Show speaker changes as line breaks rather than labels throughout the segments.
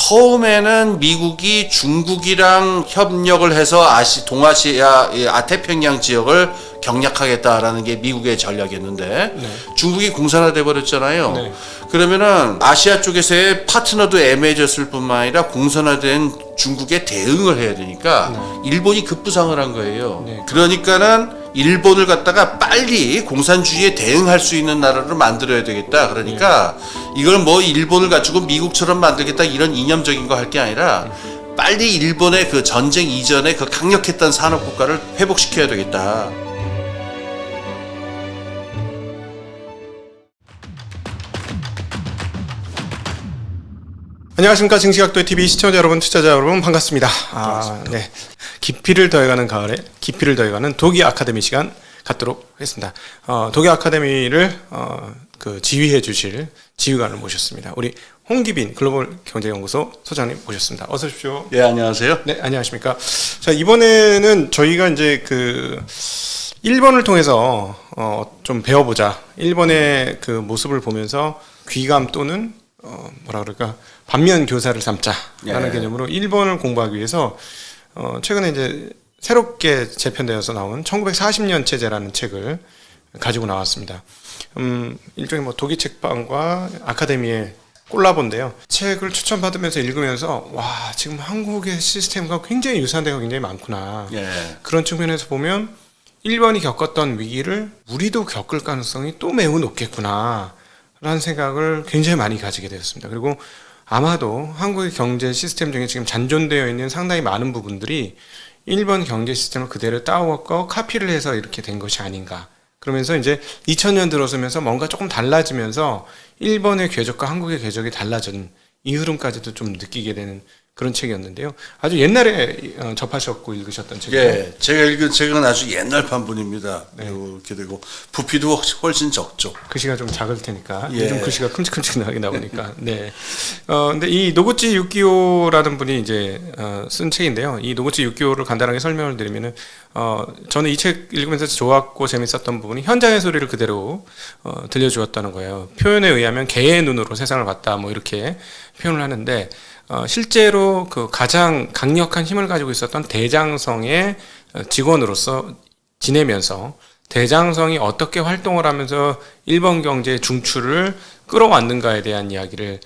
처음에는 미국이 중국이랑 협력을 해서 동아시아, 태평양 지역을 경략하겠다라는 게 미국의 전략이었는데 중국이 공산화돼 버렸잖아요. 그러면은 아시아 쪽에서의 파트너도 애매해졌을 뿐만 아니라 공산화된 중국에 대응을 해야 되니까 일본이 급부상을 한 거예요. 그러니까는 일본을 갖다가 빨리 공산주의에 대응할 수 있는 나라로 만들어야 되겠다. 그러니까 이걸 뭐 일본을 가지고 미국처럼 만들겠다 이런 이념적인 거 할 게 아니라 빨리 일본의 그 전쟁 이전에 그 강력했던 산업 국가를 회복시켜야 되겠다.
안녕하십니까. 증시각도의 TV 시청자 여러분, 투자자 여러분 반갑습니다. 네. 깊이를 더해가는 가을에 깊이를 더해가는 독일 아카데미 시간 갖도록 하겠습니다. 독일 아카데미를 지휘해 주실 지휘관을 모셨습니다. 우리 홍기빈 글로벌 경제연구소 소장님 모셨습니다. 어서 오십시오.
네, 안녕하세요.
네, 안녕하십니까. 자, 이번에는 저희가 이제 일본을 통해서 좀 배워보자. 일본의 그 모습을 보면서 귀감 또는 반면 교사를 삼자라는 개념으로 일본을 공부하기 위해서 최근에 이제 새롭게 재편되어서 나온 1940년 체제라는 책을 가지고 나왔습니다. 일종의 독일 책방과 아카데미의 콜라보인데요. 책을 추천받으면서 읽으면서 와, 지금 한국의 시스템과 굉장히 유사한 데가 굉장히 많구나. 그런 측면에서 보면 일본이 겪었던 위기를 우리도 겪을 가능성이 또 매우 높겠구나 라는 생각을 굉장히 많이 가지게 되었습니다. 그리고 아마도 한국의 경제 시스템 중에 지금 잔존되어 있는 상당히 많은 부분들이 일본 경제 시스템을 그대로 따왔고 카피를 해서 이렇게 된 것이 아닌가. 그러면서 이제 2000년 들어서면서 뭔가 조금 달라지면서 일본의 궤적과 한국의 궤적이 달라진 이 흐름까지도 좀 느끼게 되는 그런 책이었는데요. 아주 옛날에 접하셨고 읽으셨던 책이에요.
예, 제가 읽은 책은 아주 옛날 판본입니다. 이렇게 되고 부피도 훨씬 적죠.
글씨가 좀 작을 테니까 요즘 글씨가 큼직큼직하게 나오니까. 네. 근데 이 노구치 유키오라는 분이 이제 쓴 책인데요. 이 노구치 유키오를 간단하게 설명을 드리면은 저는 이 책 읽으면서 좋았고 재밌었던 부분이 현장의 소리를 그대로 들려주었다는 거예요. 표현에 의하면 개의 눈으로 세상을 봤다, 뭐 이렇게 표현을 하는데. 실제로 그 가장 강력한 힘을 가지고 있었던 대장성의 직원으로서 지내면서 대장성이 어떻게 활동을 하면서 일본 경제의 중추를 끌어왔는가에 대한 이야기를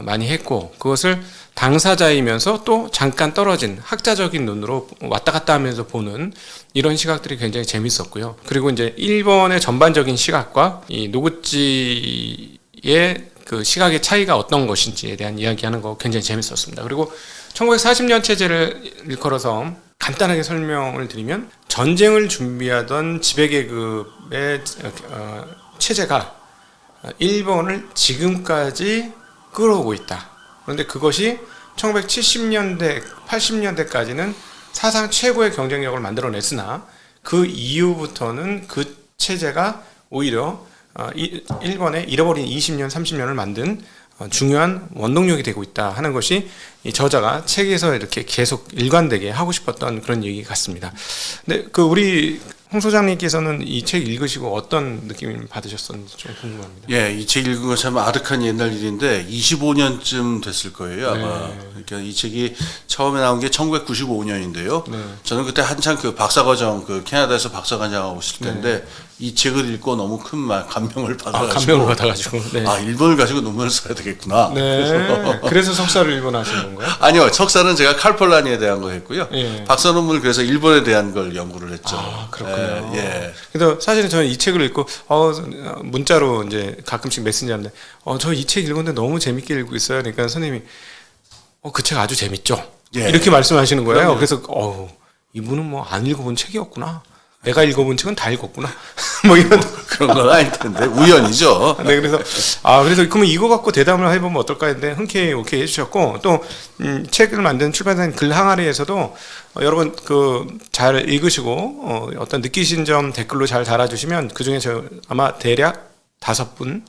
많이 했고, 그것을 당사자이면서 또 잠깐 떨어진 학자적인 눈으로 왔다 갔다 하면서 보는 이런 시각들이 굉장히 재밌었고요. 그리고 이제 일본의 전반적인 시각과 이 노구치의 그 시각의 차이가 어떤 것인지에 대한 이야기하는 거 굉장히 재밌었습니다. 그리고 1940년 체제를 일컬어서 간단하게 설명을 드리면 전쟁을 준비하던 지배계급의 체제가 일본을 지금까지 끌어오고 있다. 그런데 그것이 1970년대, 80년대까지는 사상 최고의 경쟁력을 만들어냈으나 그 이후부터는 그 체제가 오히려 일본의 잃어버린 20년, 30년을 만든 중요한 원동력이 되고 있다 하는 것이 이 저자가 책에서 이렇게 계속 일관되게 하고 싶었던 그런 얘기 같습니다. 근데 우리 홍 소장님께서는 이 책 읽으시고 어떤 느낌 받으셨었는지 좀 궁금합니다.
예, 이 책 읽은 거 참 아득한 옛날 일인데 25년쯤 됐을 거예요, 아마. 그러니까 이 책이 처음에 나온 게 1995년인데요. 저는 그때 한창 그 박사과정, 캐나다에서 박사과정하고 있을 때인데 이 책을 읽고 너무 큰 감명을 받아가지고. 일본을 가지고 논문을 써야 되겠구나.
그래서 석사를 일본 하신 건가요?
아니요, 석사는 제가 칼폴라니에 대한 거 했고요. 박사 논문을 그래서 일본에 대한 걸 연구를 했죠.
그렇군요. 그래서 사실은 저는 이 책을 읽고 문자로 이제 가끔씩 메신저하는데 저 이 책 읽었는데 너무 재밌게 읽고 있어요. 그러니까 선생님이 그 책 아주 재밌죠. 이렇게 말씀하시는 거예요.
그럼요.
그래서 이분은 뭐 안 읽어본 책이었구나. 내가 읽어본 책은 다 읽었구나. 뭐 이런
그런 건 아닐 텐데 우연이죠.
그래서 그러면 이거 갖고 대담을 해보면 어떨까 했는데 흔쾌히 오케이 해주셨고, 또 책을 만든 출판사인 글항아리에서도 여러분 잘 읽으시고 어떤 느끼신 점 댓글로 잘 달아주시면 그 중에 아마 대략 5분,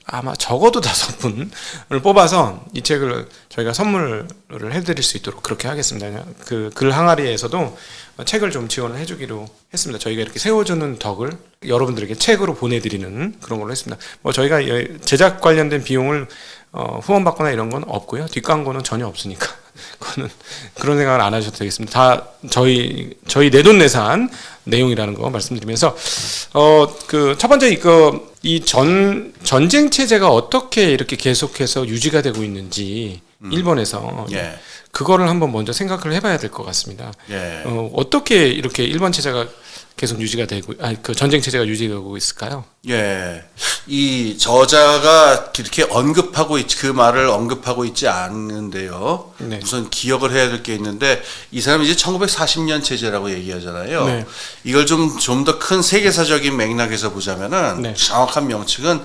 아마 적어도 5분을 뽑아서 이 책을 저희가 선물을 해드릴 수 있도록 그렇게 하겠습니다. 글항아리에서도 책을 좀 지원을 해주기로 했습니다. 저희가 이렇게 세워주는 덕을 여러분들에게 책으로 보내드리는 그런 걸로 했습니다. 저희가 제작 관련된 비용을 후원받거나 이런 건 없고요. 뒷광고는 전혀 없으니까 그거는 그런 생각을 안 하셔도 되겠습니다. 다 저희 내돈내산 내용이라는 거 말씀드리면서 그 첫 번째 이 전쟁 체제가 어떻게 이렇게 계속해서 유지가 되고 있는지 일본에서
예.
그거를 한번 먼저 생각을 해봐야 될 것 같습니다.
예.
어떻게 이렇게 일본 체제가 계속 유지가 되고, 그 전쟁 체제가 유지되고 있을까요?
예. 이 저자가 이렇게 그 말을 언급하고 있지 않는데요.
네.
우선 기억을 해야 될 게 있는데, 이 사람이 이제 1940년 체제라고 얘기하잖아요.
네.
이걸 좀 더 큰 세계사적인 맥락에서 보자면은,
네.
정확한 명칭은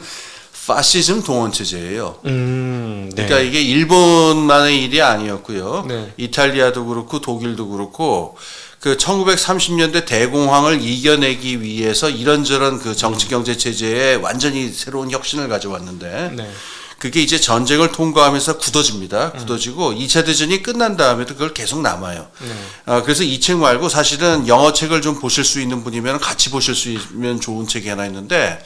파시즘 동원 체제예요.
네.
그러니까 이게 일본만의 일이 아니었고요.
네.
이탈리아도 그렇고 독일도 그렇고 그 1930년대 대공황을 이겨내기 위해서 이런저런 그 정치 경제 체제에 완전히 새로운 혁신을 가져왔는데
네.
그게 이제 전쟁을 통과하면서 굳어집니다. 굳어지고 2차 대전이 끝난 다음에도 그걸 계속 남아요. 그래서 이 책 말고 사실은 영어 책을 좀 보실 수 있는 분이면 같이 보실 수 있으면 좋은 책이 하나 있는데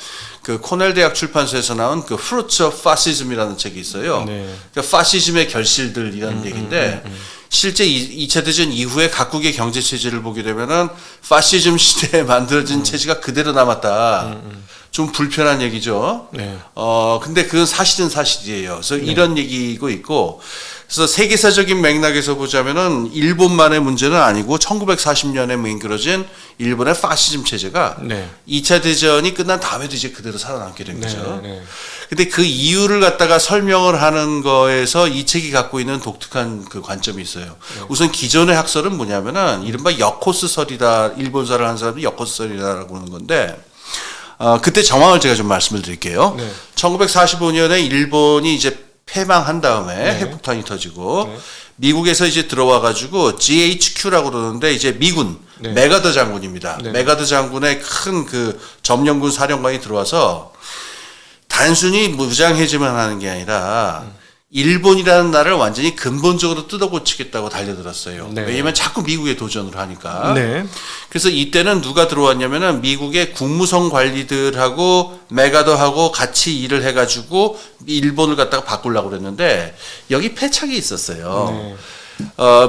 그 코넬 대학 출판사에서 나온 그 Fruits of Fascism이라는 책이 있어요.
네.
그러니까 파시즘의 결실들이라는 얘기인데 실제 2차 대전 이후에 각국의 경제 체제를 보게 되면은 파시즘 시대에 만들어진 체제가 그대로 남았다. 좀 불편한 얘기죠.
네.
근데 그건 사실은 사실이에요. 그래서 이런 얘기고 있고, 그래서 세계사적인 맥락에서 보자면은 일본만의 문제는 아니고 1940년에 맹그러진 일본의 파시즘 체제가
네.
2차 대전이 끝난 다음에도 이제 그대로 살아남게 된 거죠.
네.
근데 그 이유를 갖다가 설명을 하는 거에서 이 책이 갖고 있는 독특한 그 관점이 있어요. 우선 기존의 학설은 뭐냐면은 이른바 여코스설이다. 일본사를 한 사람이 여코스설이다라고 하는 건데, 그때 정황을 제가 좀 말씀을 드릴게요.
네.
1945년에 일본이 이제 패망한 다음에
네.
핵폭탄이 터지고 미국에서 이제 들어와가지고 GHQ라고 그러는데 이제 미군
네.
메가더 장군입니다.
네.
메가더 장군의 큰 그 점령군 사령관이 들어와서 단순히 무장해제만 하는 게 아니라 일본이라는 나라를 완전히 근본적으로 뜯어고치겠다고 달려들었어요.
네.
왜냐면 자꾸 미국에 도전을 하니까.
네.
그래서 이때는 누가 들어왔냐면은 미국의 국무성 관리들하고 메가더하고 같이 일을 해가지고 일본을 갖다가 바꾸려고 그랬는데 여기 패착이 있었어요.
네.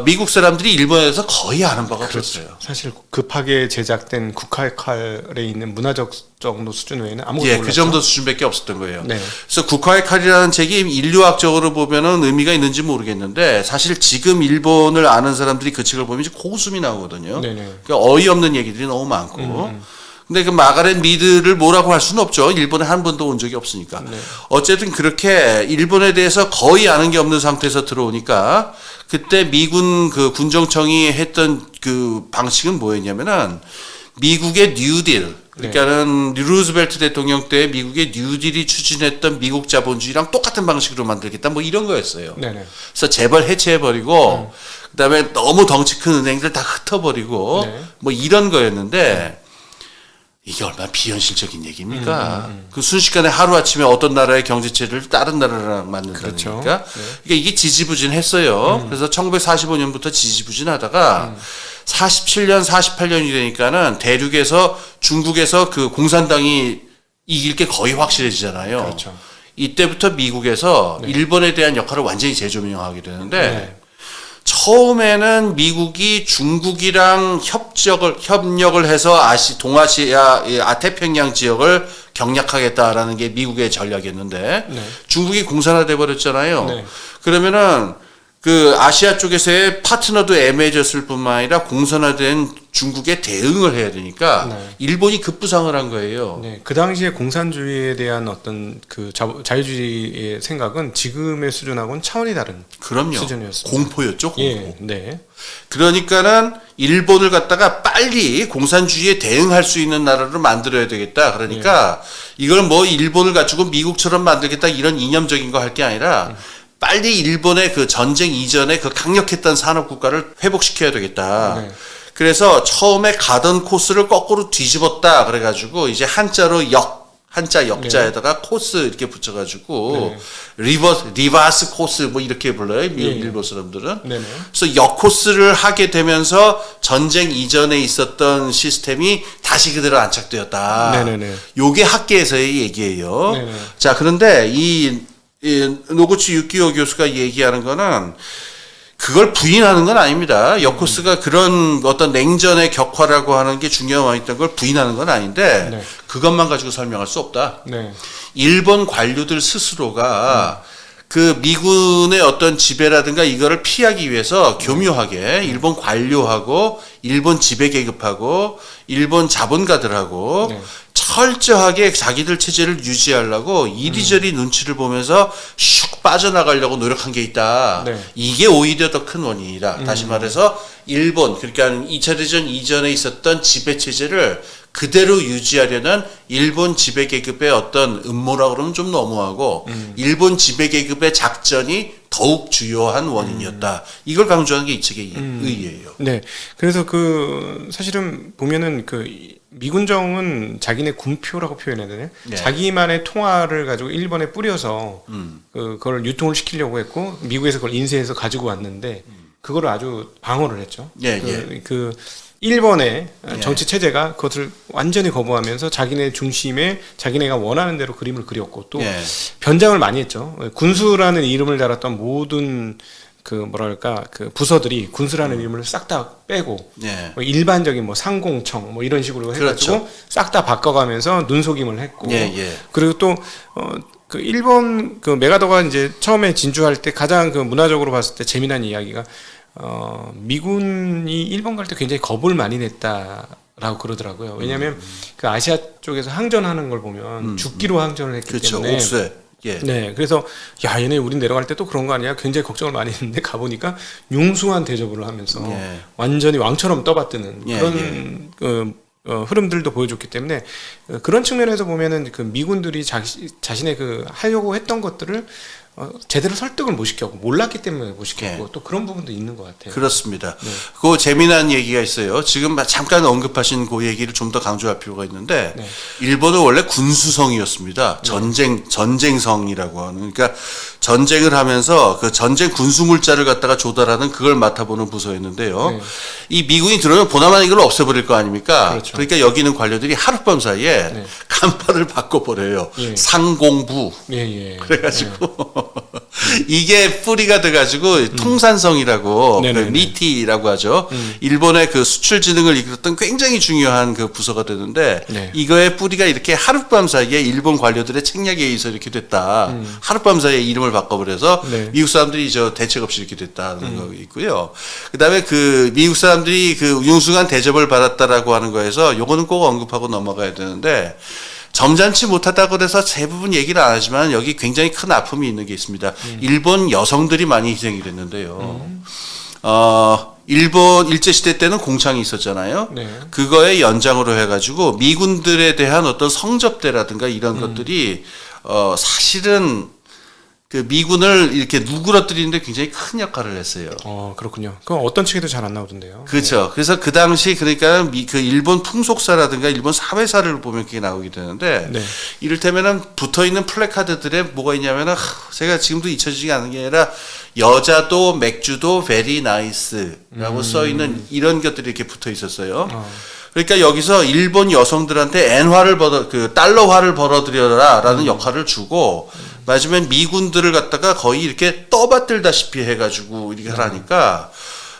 미국 사람들이 일본에서 거의 아는 바가 없었어요.
사실 급하게 제작된 국화의 칼에 있는 문화적 정도 수준 외에는 아무것도
예,
몰랐죠.
그 정도 수준밖에 없었던 거예요.
네.
그래서 국화의 칼이라는 책이 인류학적으로 보면은 의미가 있는지 모르겠는데 사실 지금 일본을 아는 사람들이 그 책을 보면 이제 고웃음이 나오거든요.
네네.
그러니까 어이없는 얘기들이 너무 많고. 근데 그 마가렛 미드를 뭐라고 할 수는 없죠. 일본에 한 번도 온 적이 없으니까.
네.
어쨌든 그렇게 일본에 대해서 거의 아는 게 없는 상태에서 들어오니까 그때 미군 그 군정청이 했던 그 방식은 뭐였냐면은 미국의 뉴딜. 그러니까는 루즈벨트 대통령 때 미국의 뉴딜이 추진했던 미국 자본주의랑 똑같은 방식으로 만들겠다 뭐 이런 거였어요.
네네.
그래서 재벌 해체해버리고 그다음에 너무 덩치 큰 은행들 다 흩어버리고
네.
뭐 이런 거였는데 이게 얼마나 비현실적인 얘기입니까? 그 순식간에 하루아침에 어떤 나라의 경제체를 다른 나라랑 만든다는
그렇죠.
거니까.
네.
그러니까 이게 지지부진했어요. 그래서 1945년부터 지지부진하다가 47년, 48년이 되니까는 대륙에서 중국에서 그 공산당이 이길 게 거의 확실해지잖아요.
그렇죠.
이때부터 미국에서
네.
일본에 대한 역할을 완전히 재조명하게 되는데
네.
처음에는 미국이 중국이랑 협력을 해서 동아시아 태평양 지역을 경략하겠다라는 게 미국의 전략이었는데
네.
중국이 공산화돼 버렸잖아요.
네.
그러면은 그 아시아 쪽에서의 파트너도 애매해졌을 뿐만 아니라 공산화된 중국에 대응을 해야 되니까
네.
일본이 급부상을 한 거예요.
네, 그 당시에 공산주의에 대한 어떤 그 자유주의의 생각은 지금의 수준하고는 차원이 다른
그럼요.
수준이었습니다.
공포였죠, 공포.
예, 네,
그러니까는 일본을 갖다가 빨리 공산주의에 대응할 수 있는 나라로 만들어야 되겠다. 그러니까 이걸 뭐 일본을 가지고 미국처럼 만들겠다 이런 이념적인 거 할 게 아니라 빨리 일본의 그 전쟁 이전에 그 강력했던 산업 국가를 회복시켜야 되겠다.
네.
그래서 처음에 가던 코스를 거꾸로 뒤집었다. 그래가지고 이제 한자 역자에다가 코스 이렇게 붙여가지고 리버스 코스 뭐 이렇게 불러요. 일본 사람들은.
네네.
그래서 역코스를 하게 되면서 전쟁 이전에 있었던 시스템이 다시 그대로 안착되었다.
네네네.
요게 학계에서의 얘기예요.
네네.
자, 그런데 이 이 노구치 유키오 교수가 얘기하는 거는 그걸 부인하는 건 아닙니다. 여코스가 그런 어떤 냉전의 격화라고 하는 게 중요했던 걸 부인하는 건 아닌데
네.
그것만 가지고 설명할 수 없다.
네.
일본 관료들 스스로가 그 미군의 어떤 지배라든가 이거를 피하기 위해서 교묘하게 일본 관료하고 일본 지배 계급하고 일본 자본가들하고
네.
철저하게 자기들 체제를 유지하려고 이리저리 눈치를 보면서 슉 빠져나가려고 노력한 게 있다.
네.
이게 오히려 더 큰 원인이다. 다시 말해서 일본, 그러니까 2차 대전 이전에 있었던 지배 체제를 그대로 유지하려는 일본 지배 계급의 어떤 음모라고 그러면 좀 너무하고 일본 지배 계급의 작전이 더욱 주요한 원인이었다. 이걸 강조하는 게 이 책의 의의예요.
네. 그래서 그 사실은 보면은 그 미군정은 자기네 군표라고 표현해야 되나요?
네.
자기만의 통화를 가지고 일본에 뿌려서 그걸 유통을 시키려고 했고 미국에서 그걸 인쇄해서 가지고 왔는데 그거를 아주 방어를 했죠.
예,
그 일본의
예.
정치 체제가 그것을 완전히 거부하면서 자기네 중심에 자기네가 원하는 대로 그림을 그렸고 또
예.
변장을 많이 했죠. 군수라는 이름을 달았던 모든 그 뭐랄까 그 부서들이 군수라는 이름을 싹 다 빼고
예.
뭐 일반적인 뭐 상공청 뭐 이런 식으로 해가지고
그렇죠.
싹 다 바꿔가면서 눈속임을 했고
예.
그리고 또 그 일본 그 메가더가 이제 처음에 진주할 때 가장 그 문화적으로 봤을 때 재미난 이야기가 미군이 일본 갈 때 굉장히 겁을 많이 냈다라고 그러더라고요. 왜냐하면 그 아시아 쪽에서 항전하는 걸 보면 죽기로 항전을 했기
그렇죠.
때문에
옥새. 예.
네, 그래서 야 얘네 우린 내려갈 때 또 그런 거 아니야? 굉장히 걱정을 많이 했는데 가보니까 융숭한 대접을 하면서
예.
완전히 왕처럼 떠받드는
예,
그런 흐름들도 보여줬기 때문에 그런 측면에서 보면은 그 미군들이 자신의 그 하려고 했던 것들을 제대로 설득을 못 시켰고 몰랐기 때문에 못 시켰고
예.
또 그런 부분도 있는 것 같아요.
그렇습니다. 그 재미난 얘기가 있어요. 지금 잠깐 언급하신 그 얘기를 좀 더 강조할 필요가 있는데
네.
일본은 원래 군수성이었습니다. 전쟁성이라고 하는. 그러니까 전쟁을 하면서 그 전쟁 군수물자를 갖다가 조달하는 그걸 맡아보는 부서였는데요.
네.
이 미군이 들어오면 보나마나 이걸 없애버릴 거 아닙니까?
그렇죠.
그러니까 여기 있는 관료들이 하룻밤 사이에
네.
간판을 바꿔버려요.
예.
상공부.
예.
그래가지고 이게 뿌리가 돼가지고 통산성이라고 그
네네네.
니티라고 하죠. 일본의 그 수출 진흥을 이끌었던 굉장히 중요한 그 부서가 되는데
네.
이거의 뿌리가 이렇게 하룻밤 사이에 일본 관료들의 책략에 의해서 이렇게 됐다. 하룻밤 사이에 이름을 바꿔버려서
네.
미국 사람들이 저 대책 없이 이렇게 됐다는 거 있고요. 그다음에 그 미국 사람들이 그 융숭한 대접을 받았다라고 하는 거에서 요거는 꼭 언급하고 넘어가야 되는데. 점잖지 못하다고 해서 대부분 얘기를 안 하지만 여기 굉장히 큰 아픔이 있는 게 있습니다. 일본 여성들이 많이 희생이 됐는데요. 일본 일제시대 때는 공창이 있었잖아요.
네.
그거의 연장으로 해가지고 미군들에 대한 어떤 성접대라든가 이런 것들이 사실은 그 미군을 이렇게 누그러뜨리는데 굉장히 큰 역할을 했어요.
그렇군요. 그건 어떤 책에도 잘 안 나오던데요.
그렇죠. 그래서 그 당시 그러니까 그 일본 풍속사라든가 일본 사회사를 보면 그게 나오게 되는데
네.
이를테면은 붙어 있는 플래카드들에 뭐가 있냐면은 제가 지금도 잊혀지지 않는 게 아니라 여자도 맥주도 베리 나이스라고 써 있는 이런 것들이 이렇게 붙어 있었어요. 그러니까 여기서 일본 여성들한테 엔화를 달러화를 벌어들여라라는 역할을 주고 맞으면 미군들을 갖다가 거의 이렇게 떠받들다시피 해가지고 이렇게 하라니까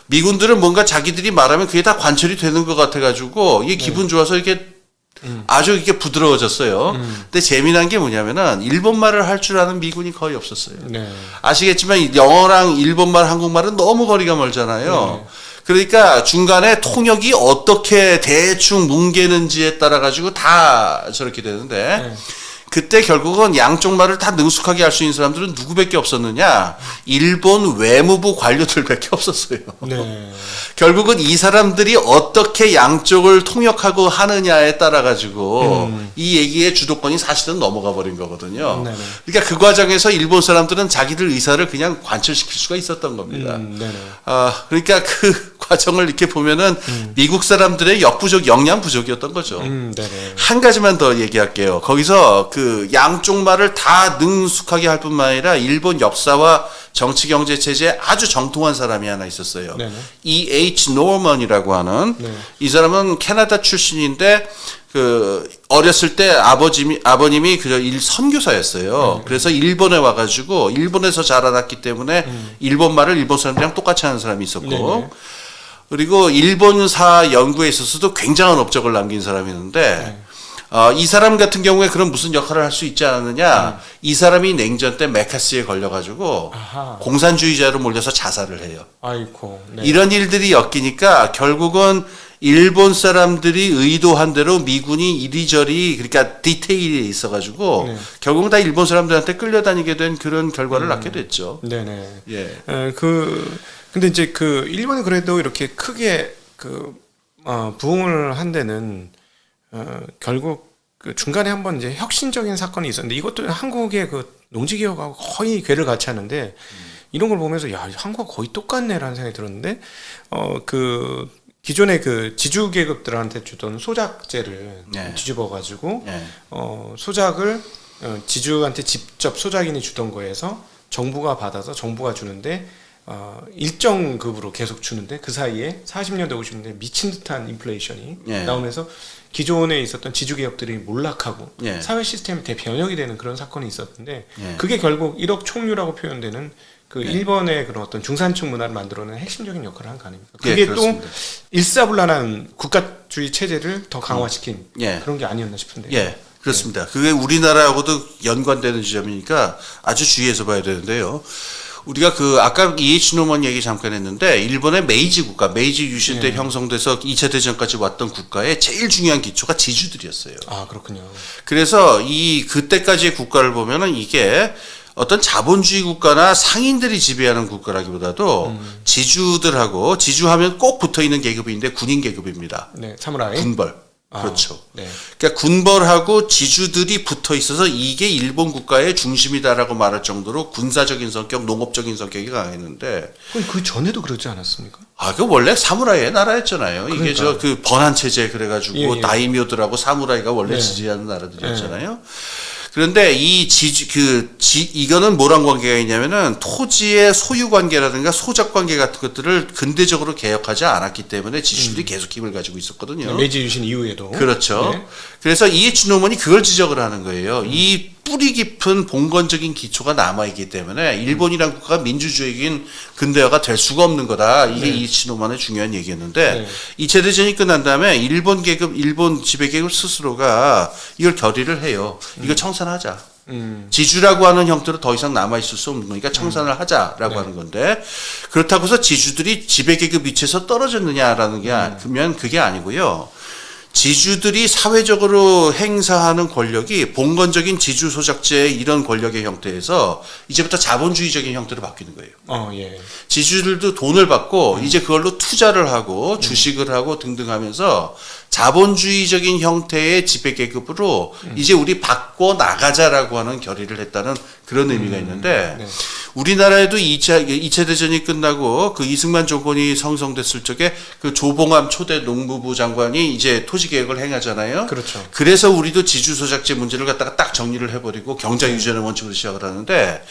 미군들은 뭔가 자기들이 말하면 그게 다 관철이 되는 것 같아가지고 이게 기분 좋아서 이렇게 아주 이렇게 부드러워졌어요. 근데 재미난 게 뭐냐면은 일본말을 할 줄 아는 미군이 거의 없었어요.
네.
아시겠지만 영어랑 일본말, 한국말은 너무 거리가 멀잖아요. 그러니까 중간에 통역이 어떻게 대충 뭉개는지에 따라 가지고 다 저렇게 되는데 그때 결국은 양쪽 말을 다 능숙하게 할 수 있는 사람들은 누구밖에 없었느냐? 일본 외무부 관료들밖에 없었어요.
네.
결국은 이 사람들이 어떻게 양쪽을 통역하고 하느냐에 따라 가지고 이 얘기의 주도권이 사실은 넘어가 버린 거거든요.
네네.
그러니까 그 과정에서 일본 사람들은 자기들 의사를 그냥 관철시킬 수가 있었던 겁니다.
네네.
그러니까 그 과정을 이렇게 보면은 미국 사람들의 역부족, 영양 부족이었던 거죠.
네네.
한 가지만 더 얘기할게요. 거기서 그 양쪽 말을 다 능숙하게 할 뿐만 아니라 일본 역사와 정치 경제 체제에 아주 정통한 사람이 하나 있었어요.
네네.
E.H. 노먼이라고 하는
네.
이 사람은 캐나다 출신인데 그 어렸을 때 아버님이 그저 선교사였어요. 그래서 일본에 와가지고 일본에서 자라났기 때문에 일본 말을 일본 사람들이랑 똑같이 하는 사람이 있었고
네네.
그리고 일본사 연구에 있어서도 굉장한 업적을 남긴 사람이었는데 이 사람 같은 경우에 그런 무슨 역할을 할 수 있지 않느냐 이 사람이 냉전 때 메카시에 걸려가지고
아하.
공산주의자로 몰려서 자살을 해요.
아이고. 네.
이런 일들이 엮이니까 결국은 일본 사람들이 의도한 대로 미군이 이리저리 그러니까 디테일이 있어가지고
네.
결국은 다 일본 사람들한테 끌려다니게 된 그런 결과를 낳게 됐죠.
네네.
예.
근데 이제 그 일본이 그래도 이렇게 크게 부흥을 한 데는 결국 그 중간에 한번 이제 혁신적인 사건이 있었는데 이것도 한국의 그 농지개혁하고 거의 궤를 같이 하는데 이런 걸 보면서 야 한국과 거의 똑같네라는 생각이 들었는데 그 기존의 그 지주 계급들한테 주던 소작제를
네.
뒤집어 가지고
네.
소작을 지주한테 직접 소작인이 주던 거에서 정부가 받아서 정부가 주는데 일정 급으로 계속 주는데 그 사이에 40년대 50년대 미친 듯한 인플레이션이
예.
나오면서 기존에 있었던 지주 기업들이 몰락하고
예.
사회 시스템이 대변혁이 되는 그런 사건이 있었는데
예.
그게 결국 1억 총류라고 표현되는 그 일본의 그런 어떤 중산층 문화를 만들어내는 핵심적인 역할을 한 거 아닙니까? 그게
예,
또
그렇습니다.
일사불란한 국가주의 체제를 더 강화시킨
예.
그런 게 아니었나 싶은데요.
예, 그렇습니다. 그게 우리나라하고도 연관되는 지점이니까 아주 주의해서 봐야 되는데요. 우리가 그 아까 E.H. 노먼 얘기 잠깐 했는데 일본의 메이지 국가, 메이지 유신 때 형성돼서 2차 대전까지 왔던 국가의 제일 중요한 기초가 지주들이었어요.
아 그렇군요.
그래서 이 그때까지의 국가를 보면은 이게 어떤 자본주의 국가나 상인들이 지배하는 국가라기보다도 지주들하고 지주하면 꼭 붙어 있는 계급인데 군인 계급입니다.
네, 사무라이.
군벌.
아,
그렇죠.
네.
그러니까 군벌하고 지주들이 붙어 있어서 이게 일본 국가의 중심이다라고 말할 정도로 군사적인 성격, 농업적인 성격이 강했는데
그럼 그 전에도 그러지 않았습니까?
그 원래 사무라이의 나라였잖아요. 이게
그러니까요.
그 번한 체제 그래가지고
예, 예.
다이묘들하고 사무라이가 원래
네.
지지하는 나라들이었잖아요. 그런데 이거는 뭐랑 관계가 있냐면은 토지의 소유 관계라든가 소작 관계 같은 것들을 근대적으로 개혁하지 않았기 때문에 지주들이 계속 힘을 가지고 있었거든요.
메이지 유신 이후에도.
그렇죠.
네.
그래서 E.H. 노먼이 그걸 지적을 하는 거예요. 이 뿌리 깊은 봉건적인 기초가 남아있기 때문에 일본이란 국가가 민주주의적인 근대화가 될 수가 없는 거다. 이게
네.
E.H. 노먼의 중요한 얘기였는데
네.
2차 대전이 끝난 다음에 일본 지배계급 스스로가 이걸 결의를 해요. 이거 청산하자. 지주라고 하는 형태로 더 이상 남아있을 수 없는 거니까 청산을 하자라고
네.
하는 건데 그렇다고 해서 지주들이 지배계급 위치에서 떨어졌느냐라는 게 그러면 그게 아니고요. 지주들이 사회적으로 행사하는 권력이 봉건적인 지주 소작제의 이런 권력의 형태에서 이제부터 자본주의적인 형태로 바뀌는 거예요.
예.
지주들도 돈을 받고 이제 그걸로 투자를 하고 주식을 하고 등등 하면서 자본주의적인 형태의 지배계급으로 이제 우리 바꿔 나가자라고 하는 결의를 했다는 그런 의미가 있는데
네.
우리나라에도 2차 대전이 끝나고 그 이승만 정권이 성성됐을 적에 그 조봉암 초대 농무부 장관이 이제 토지개혁을 행하잖아요.
그렇죠.
그래서 우리도 지주소작제 문제를 갖다가 딱 정리를 해버리고 경자유전의 원칙으로 시작을 하는데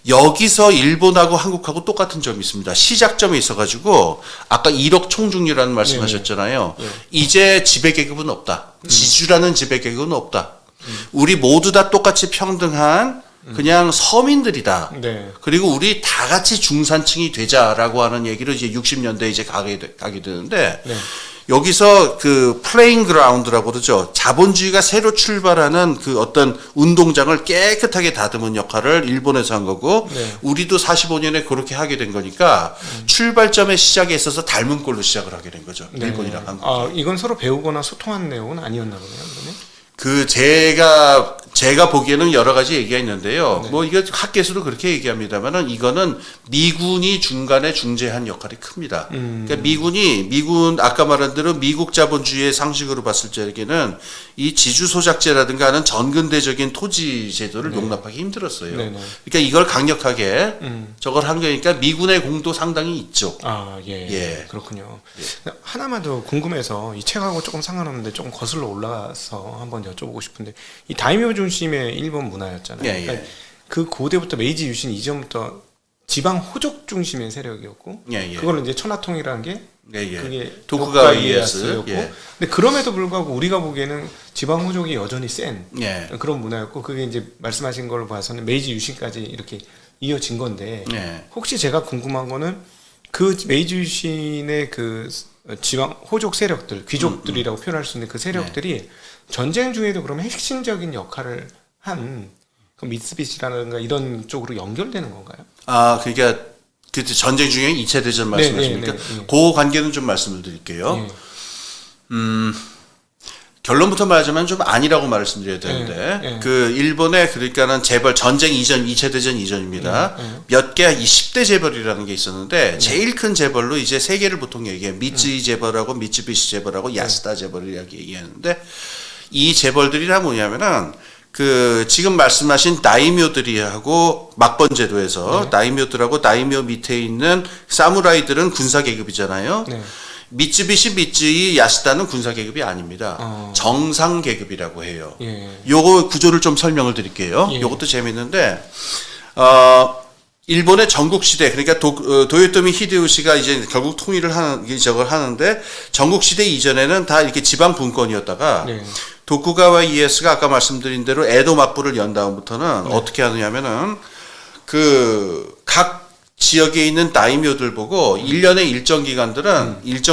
여기서 일본하고 한국하고 똑같은 점이 있습니다. 시작점에 있어가지고 아까 1억 총중리라는 말씀하셨잖아요.
네.
이제 지배계급은 없다. 지주라는 지배계급은 없다. 우리 모두 다 똑같이 평등한 그냥 서민들이다.
네.
그리고 우리 다 같이 중산층이 되자라고 하는 얘기를 이제 60년대 이제 가게 되는데
네.
여기서 그 플레잉 그라운드라고 그러죠. 자본주의가 새로 출발하는 그 어떤 운동장을 깨끗하게 다듬은 역할을 일본에서 한 거고
네.
우리도 45년에 그렇게 하게 된 거니까 출발점의 시작에 있어서 닮은 꼴로 시작을 하게 된 거죠.
네.
일본이랑 한국.
이건 서로 배우거나 소통한 내용은 아니었나 보네요. 그러면.
그 제가 제가 보기에는 여러 가지 얘기가 있는데요.
네.
뭐 이거 학계에서도 그렇게 얘기합니다만은 이거는 미군이 중간에 중재한 역할이 큽니다. 그러니까 미군 아까 말한 대로 미국 자본주의의 상식으로 봤을 적에는 이 지주 소작제라든가 하는 전근대적인 토지 제도를
네.
용납하기 힘들었어요.
네네.
그러니까 이걸 강력하게 저걸 한 거니까 미군의 공도 상당히 있죠.
아, 예.
예.
그렇군요. 하나만 더 궁금해서 이 책하고 조금 상관없는데 조금 거슬러 올라가서 한번 여쭤보고 싶은데 이 다이묘 중심의 일본 문화였잖아요.
예, 예.
그러니까 그 고대부터 메이지 유신 이전부터 지방 호족 중심의 세력이었고
예, 예.
그거는 이제 천하통이라는 게
예, 예.
그게
도쿠가와
이에야스였고
예.
근데 그럼에도 불구하고 우리가 보기에는 지방 호족이 여전히 센
예.
그런 문화였고 그게 이제 말씀하신 걸 봐서는 메이지 유신까지 이렇게 이어진 건데
예.
혹시 제가 궁금한 거는 그 메이지 유신의 그 지방 호족 세력들 귀족들이라고 표현할 수 있는 그 세력들이 전쟁 중에도 그러면 핵심적인 역할을 한 그 미쓰비시라든가 이런 쪽으로 연결되는 건가요?
아, 그러니까 그 전쟁 중에 2차 대전 말씀하십니까?
네, 네, 네.
그 관계는 좀 말씀을 드릴게요.
예.
결론부터 말하자면 좀 아니라고 말씀드려야 되는데
예.
그 일본의 그러니까는 재벌 전쟁 이전 2차 대전 이전입니다. 몇 개 이 10대 재벌이라는 게 있었는데 제일 큰 재벌로 이제 세 개를 보통 얘기해요. 미쯔이 재벌하고 미쯔비시 재벌하고 야스다 재벌이라고 얘기하는데 이 재벌들이 다 뭐냐면은 그 지금 말씀하신 다이묘들이하고 막번 제도에서 다이묘들하고 다이묘 밑에 있는 사무라이들은 군사 계급이잖아요.
네.
미쯔비시 미쯔이 야스다는 군사 계급이 아닙니다. 정상 계급이라고 해요.
예.
요거 구조를 좀 설명을 드릴게요.
예.
요것도 재밌는데 일본의 전국 시대 그러니까 도요토미 히데요시가 이제 결국 통일을 하는 저걸 하는데 전국 시대 이전에는 다 이렇게 지방 분권이었다가
네.
도쿠가와 이에야스가 아까 말씀드린 대로 에도 막부를 연 다음부터는 어떻게 하느냐면은 그 각 지역에 있는 다이묘들 보고 1년의 일정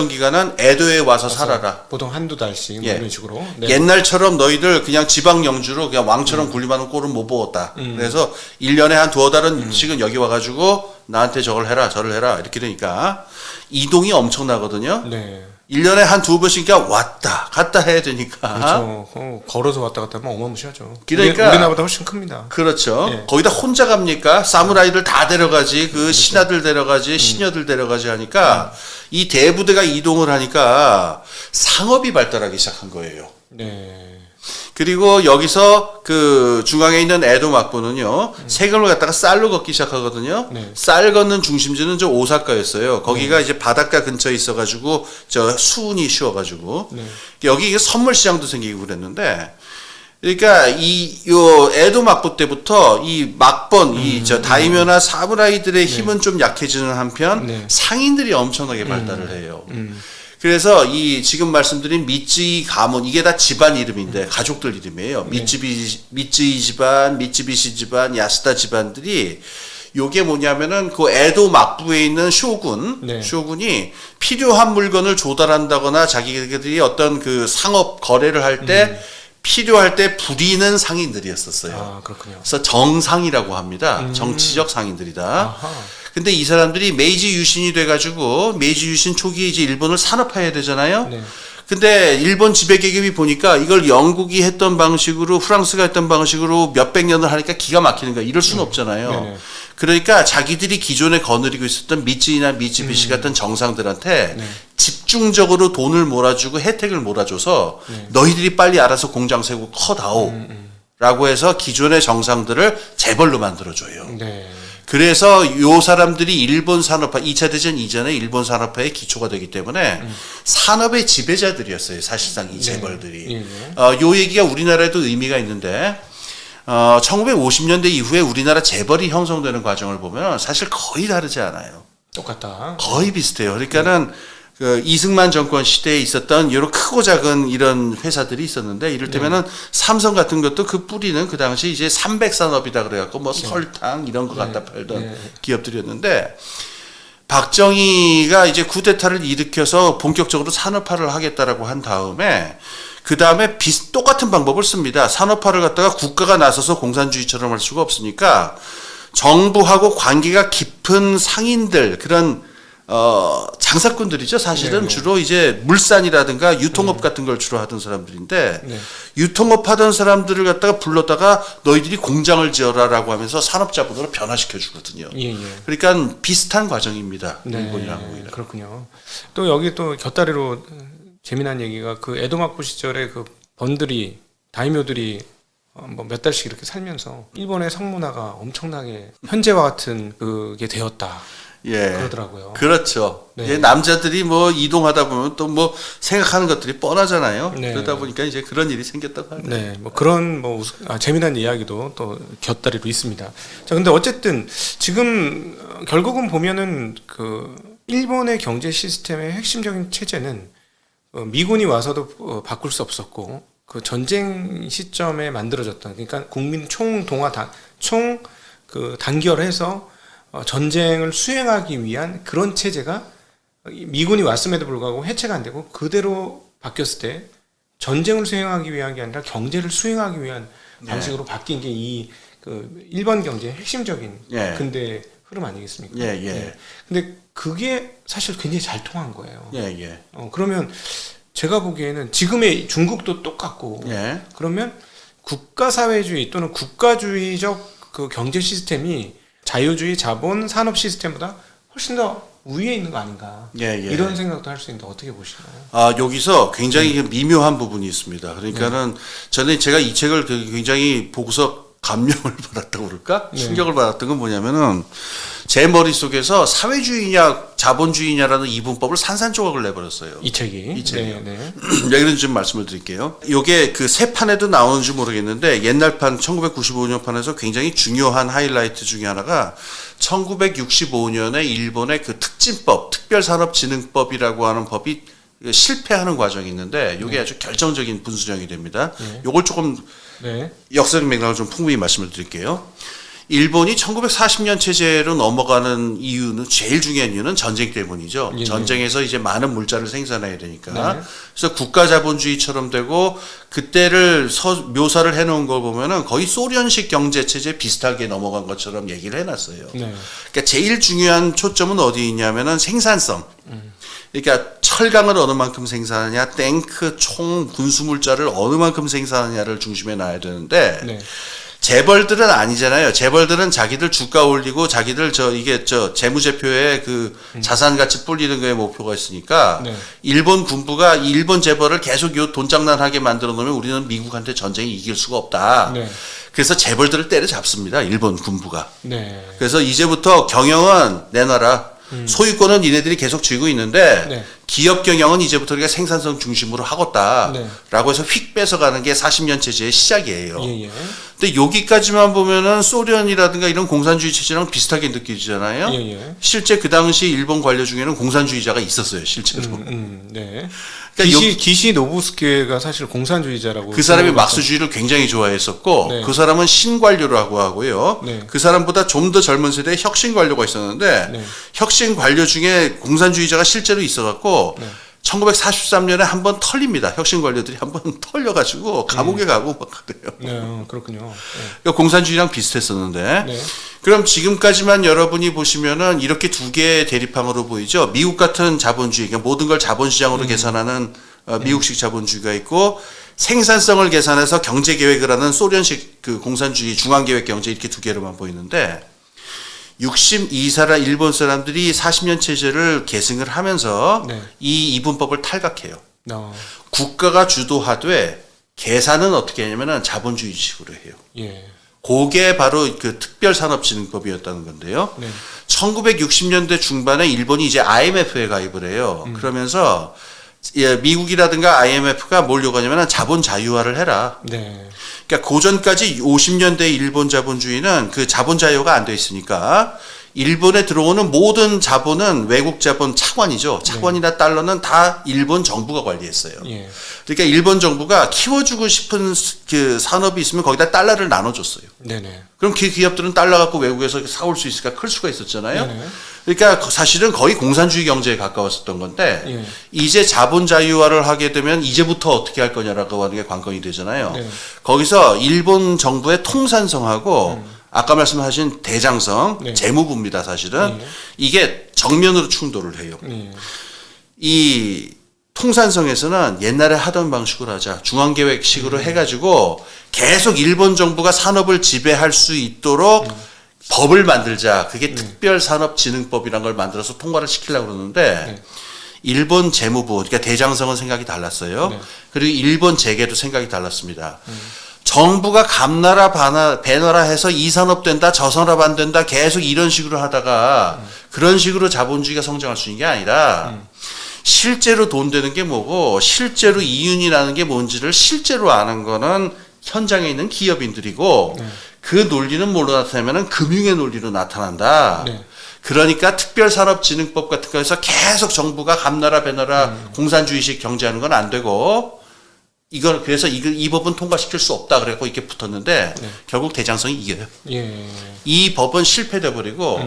기간은 에도에 와서 살아라.
보통 한두 달씩 뭐
예.
이런 식으로. 네.
옛날처럼 너희들 그냥 지방 영주로 그냥 왕처럼 군림하는 꼴은 못 보았다. 그래서 1년에 한 두어 달은씩은 여기 와가지고 나한테 저걸 해라 저를 해라 이렇게 되니까 이동이 엄청나거든요.
네.
1년에 한 두 번씩 그냥 왔다 갔다 해야 되니까.
그렇죠. 걸어서 왔다 갔다 하면 어마무시하죠.
그러니까
우리나라보다 훨씬 큽니다.
그렇죠.
예.
거기다 혼자 갑니까? 사무라이들 다 데려가지, 그 신하들 데려가지, 시녀들 데려가지 하니까 이 대부대가 이동을 하니까 상업이 발달하기 시작한 거예요.
네.
그리고 여기서 그 중앙에 있는 에도 막부는요, 세금을 갖다가 쌀로 걷기 시작하거든요.
네.
쌀 걷는 중심지는 저 오사카였어요. 거기가 이제 바닷가 근처에 있어가지고 저 수운이 쉬워가지고
네.
여기 이게 선물 시장도 생기고 그랬는데, 그러니까 요 에도 막부 때부터 이 막번 이 저 다이묘나 사무라이들의 힘은 좀 약해지는 한편
네.
상인들이 엄청나게 발달을 해요. 그래서 이 지금 말씀드린 미쯔이 가문 이게 다 집안 이름인데 가족들 이름이에요. 미쯔이 집안, 미쯔비시 집안, 야스다 집안들이 요게 뭐냐면은 그 에도 막부에 있는
네.
쇼군이 필요한 물건을 조달한다거나 자기들이 어떤 그 상업 거래를 할 때 필요할 때 부리는 상인들이었었어요.
아, 그렇군요.
그래서 정상이라고 합니다. 정치적 상인들이다.
아하.
근데 이 사람들이 메이지 유신이 돼가지고 메이지 유신 초기에 이제 일본을 산업화해야 되잖아요.
네.
근데 일본 지배계급이 보니까 이걸 영국이 했던 방식으로 프랑스가 했던 방식으로 몇백 년을 하니까 기가 막히는 거야. 이럴 수는 없잖아요.
네네.
그러니까 자기들이 기존에 거느리고 있었던 미쯔이나 미쯔비시 같은 정상들한테 집중적으로 돈을 몰아주고 혜택을 몰아줘서 너희들이 빨리 알아서 공장 세우고 커다오 라고 해서 기존의 정상들을 재벌로 만들어줘요.
네.
그래서 요 사람들이 일본 산업화, 2차 대전 이전에 일본 산업화의 기초가 되기 때문에 산업의 지배자들이었어요. 사실상 이 재벌들이.
예.
요 얘기가 우리나라에도 의미가 있는데 1950년대 이후에 우리나라 재벌이 형성되는 과정을 보면 사실 거의 다르지 않아요.
똑같다.
거의 비슷해요. 그러니까는 그 이승만 정권 시대에 있었던 여러 크고 작은 이런 회사들이 있었는데 이를테면은 삼성 같은 것도 그 뿌리는 그 당시 이제 삼백산업이다 그래갖고 뭐 설탕 이런 거 갖다 팔던 기업들이었는데 박정희가 이제 쿠데타를 일으켜서 본격적으로 산업화를 하겠다라고 한 다음에 그 다음에 똑같은 방법을 씁니다. 산업화를 갖다가 국가가 나서서 공산주의처럼 할 수가 없으니까 정부하고 관계가 깊은 상인들 그런 장사꾼들이죠. 사실은
네.
주로 이제 물산이라든가 유통업 같은 걸 주로 하던 사람들인데
네.
유통업 하던 사람들을 갖다가 불렀다가 너희들이 공장을 지어라라고 하면서 산업자본으로 변화시켜 주거든요.
예, 예.
그러니까 비슷한 과정입니다.
네,
일본이랑 한국이랑.
그렇군요. 또 여기 또 곁다리로 재미난 얘기가 그 에도마코 시절에 그 번들이 다이묘들이 뭐 몇 달씩 이렇게 살면서 일본의 성문화가 엄청나게 현재와 같은 그게 되었다.
예.
그러더라고요.
그렇죠.
네.
예, 남자들이 뭐 이동하다 보면 또 뭐 생각하는 것들이 뻔하잖아요.
네.
그러다 보니까 이제 그런 일이 생겼다고 합니다.
네, 뭐 그런 뭐 재미난 이야기도 또 곁다리로 있습니다. 자, 근데 어쨌든 지금 결국은 보면은 그 일본의 경제 시스템의 핵심적인 체제는 미군이 와서도 바꿀 수 없었고 그 전쟁 시점에 만들어졌던 그러니까 국민 총동화 총 그 단결해서 전쟁을 수행하기 위한 그런 체제가 미군이 왔음에도 불구하고 해체가 안 되고 그대로 바뀌었을 때 전쟁을 수행하기 위한 게 아니라 경제를 수행하기 위한 방식으로 바뀐 게 이 그 일본 경제의 핵심적인
예.
근대 흐름 아니겠습니까?
예, 예.
네. 근데 그게 사실 굉장히 잘 통한 거예요.
예, 예.
그러면 제가 보기에는 지금의 중국도 똑같고
예.
그러면 국가사회주의 또는 국가주의적 그 경제 시스템이 자유주의 자본 산업 시스템보다 훨씬 더 우위에 있는 거 아닌가
예, 예.
이런 생각도 할 수 있는데 어떻게 보시나요?
아, 여기서 굉장히 미묘한 부분이 있습니다. 그러니까는 저는 제가 이 책을 굉장히 보고서 감명을 받았다고 그럴까?
네.
충격을 받았던 건 뭐냐면은 제 머릿속에서 사회주의냐 자본주의냐라는 이분법을 산산조각을 내버렸어요.
이 책이
이 책이요.
네.
왜 그런지 좀 말씀을 드릴게요. 이게 그 새 판에도 나오는지 모르겠는데 옛날 판 1995년 판에서 굉장히 중요한 하이라이트 중에 하나가 1965년에 일본의 그 특진법, 특별산업진흥법이라고 하는 법이 실패하는 과정이 있는데 이게 아주 결정적인 분수령이 됩니다. 요걸 조금
네.
역사적 맥락을 좀 풍부히 말씀을 드릴게요. 일본이 1940년 체제로 넘어가는 이유는 제일 중요한 이유는 전쟁 때문이죠.
예,
전쟁에서 이제 많은 물자를 생산해야 되니까.
네.
그래서 국가 자본주의처럼 되고 그때를 묘사를 해놓은 걸 보면은 거의 소련식 경제 체제 비슷하게 넘어간 것처럼 얘기를 해놨어요.
네.
그러니까 제일 중요한 초점은 어디 있냐면은 생산성. 그러니까 철강을 어느 만큼 생산하냐, 탱크, 총, 군수물자를 어느 만큼 생산하냐를 중심에 놔야 되는데
네.
재벌들은 아니잖아요. 재벌들은 자기들 주가 올리고 자기들 재무제표에 그 자산 가치 불리는 거에 목표가 있으니까
네.
일본 군부가 일본 재벌을 계속 요 돈장난하게 만들어 놓으면 우리는 미국한테 전쟁에 이길 수가 없다.
네.
그래서 재벌들을 때려잡습니다. 일본 군부가.
네.
그래서 이제부터 경영은 내놔라. 소유권은 니네들이 계속 쥐고 있는데
네.
기업 경영은 이제부터 우리가 생산성 중심으로 하겠다.
네.
라고 해서 휙 뺏어가는 게 40년 체제의 시작이에요.
예, 예.
근데 여기까지만 보면은 소련이라든가 이런 공산주의 체제랑 비슷하게 느껴지잖아요.
예, 예.
실제 그 당시 일본 관료 중에는 공산주의자가 있었어요, 실제로.
네.
그러니까
기시 노부스케가 사실 공산주의자라고
그 사람이
생각을
막스주의를 굉장히 좋아했었고
네.
그 사람은 신관료라고 하고요.
네.
그 사람보다 좀 더 젊은 세대에 혁신관료가 있었는데
네.
혁신관료 중에 공산주의자가 실제로 있어갖고
네.
1943년에 한 번 털립니다. 혁신관료들이 한 번 털려가지고 감옥에 가고 막 그래요.
네, 그렇군요. 네.
그러니까 공산주의랑 비슷했었는데
네.
그럼 지금까지만 여러분이 보시면은 이렇게 두 개의 대립항으로 보이죠. 미국 같은 자본주의, 그러니까 모든 걸 자본시장으로 계산하는 미국식 자본주의가 있고 생산성을 계산해서 경제 계획을 하는 소련식 그 공산주의 중앙계획 경제 이렇게 두 개로만 보이는데 62사람 일본 사람들이 40년 체제를 계승을 하면서
네.
이 이분법을 탈각해요.
어,
국가가 주도하되 계산은 어떻게 하냐면은 자본주의식으로 해요.
예.
그게 바로 그 특별산업진흥법이었다는 건데요.
네.
1960년대 중반에 일본이 이제 IMF에 가입을 해요. 그러면서 미국이라든가 IMF가 뭘 요구하냐면 자본 자유화를 해라.
네.
그러니까 고전까지 50년대 일본 자본주의는 그 자본 자유가 안 돼 있으니까 일본에 들어오는 모든 자본은 외국 자본 차관이죠. 차관이나 달러는 다 일본 정부가 관리했어요.
예.
그러니까 일본 정부가 키워주고 싶은 그 산업이 있으면 거기다 달러를 나눠줬어요.
네네.
그럼 그 기업들은 달러 갖고 외국에서 사올 수 있을까? 클 수가 있었잖아요.
네네.
그러니까 사실은 거의 공산주의 경제에 가까웠었던 건데
예.
이제 자본 자유화를 하게 되면 이제부터 어떻게 할 거냐라고 하는 게 관건이 되잖아요.
네.
거기서 일본 정부의 통산성하고 아까 말씀하신 대장성,
네.
재무부입니다. 사실은
네.
이게 정면으로 충돌을 해요.
네.
이 통산성에서는 옛날에 하던 방식으로 하자. 중앙계획식으로 해가지고 계속 일본 정부가 산업을 지배할 수 있도록 법을 만들자. 그게 특별산업진흥법이라는 걸 만들어서 통과를 시키려고 그러는데 일본 재무부, 그러니까 대장성은 생각이 달랐어요.
네.
그리고 일본 재계도 생각이 달랐습니다. 정부가 감나라 배너라 해서 이 산업 된다, 저 산업 안 된다 계속 이런 식으로 하다가 그런 식으로 자본주의가 성장할 수 있는 게 아니라 실제로 돈 되는 게 뭐고 실제로 이윤이 나는 게 뭔지를 실제로 아는 거는 현장에 있는 기업인들이고 그 논리는 뭘로 나타나면은 금융의 논리로 나타난다.
네.
그러니까 특별산업진흥법 같은 거에서 계속 정부가 감나라 배너라 공산주의식 경제하는 건 안 되고 이걸 그래서 이 법은 통과시킬 수 없다 그래고 이렇게 붙었는데 결국 대장성이 이겨요.
예.
이 법은 실패돼 버리고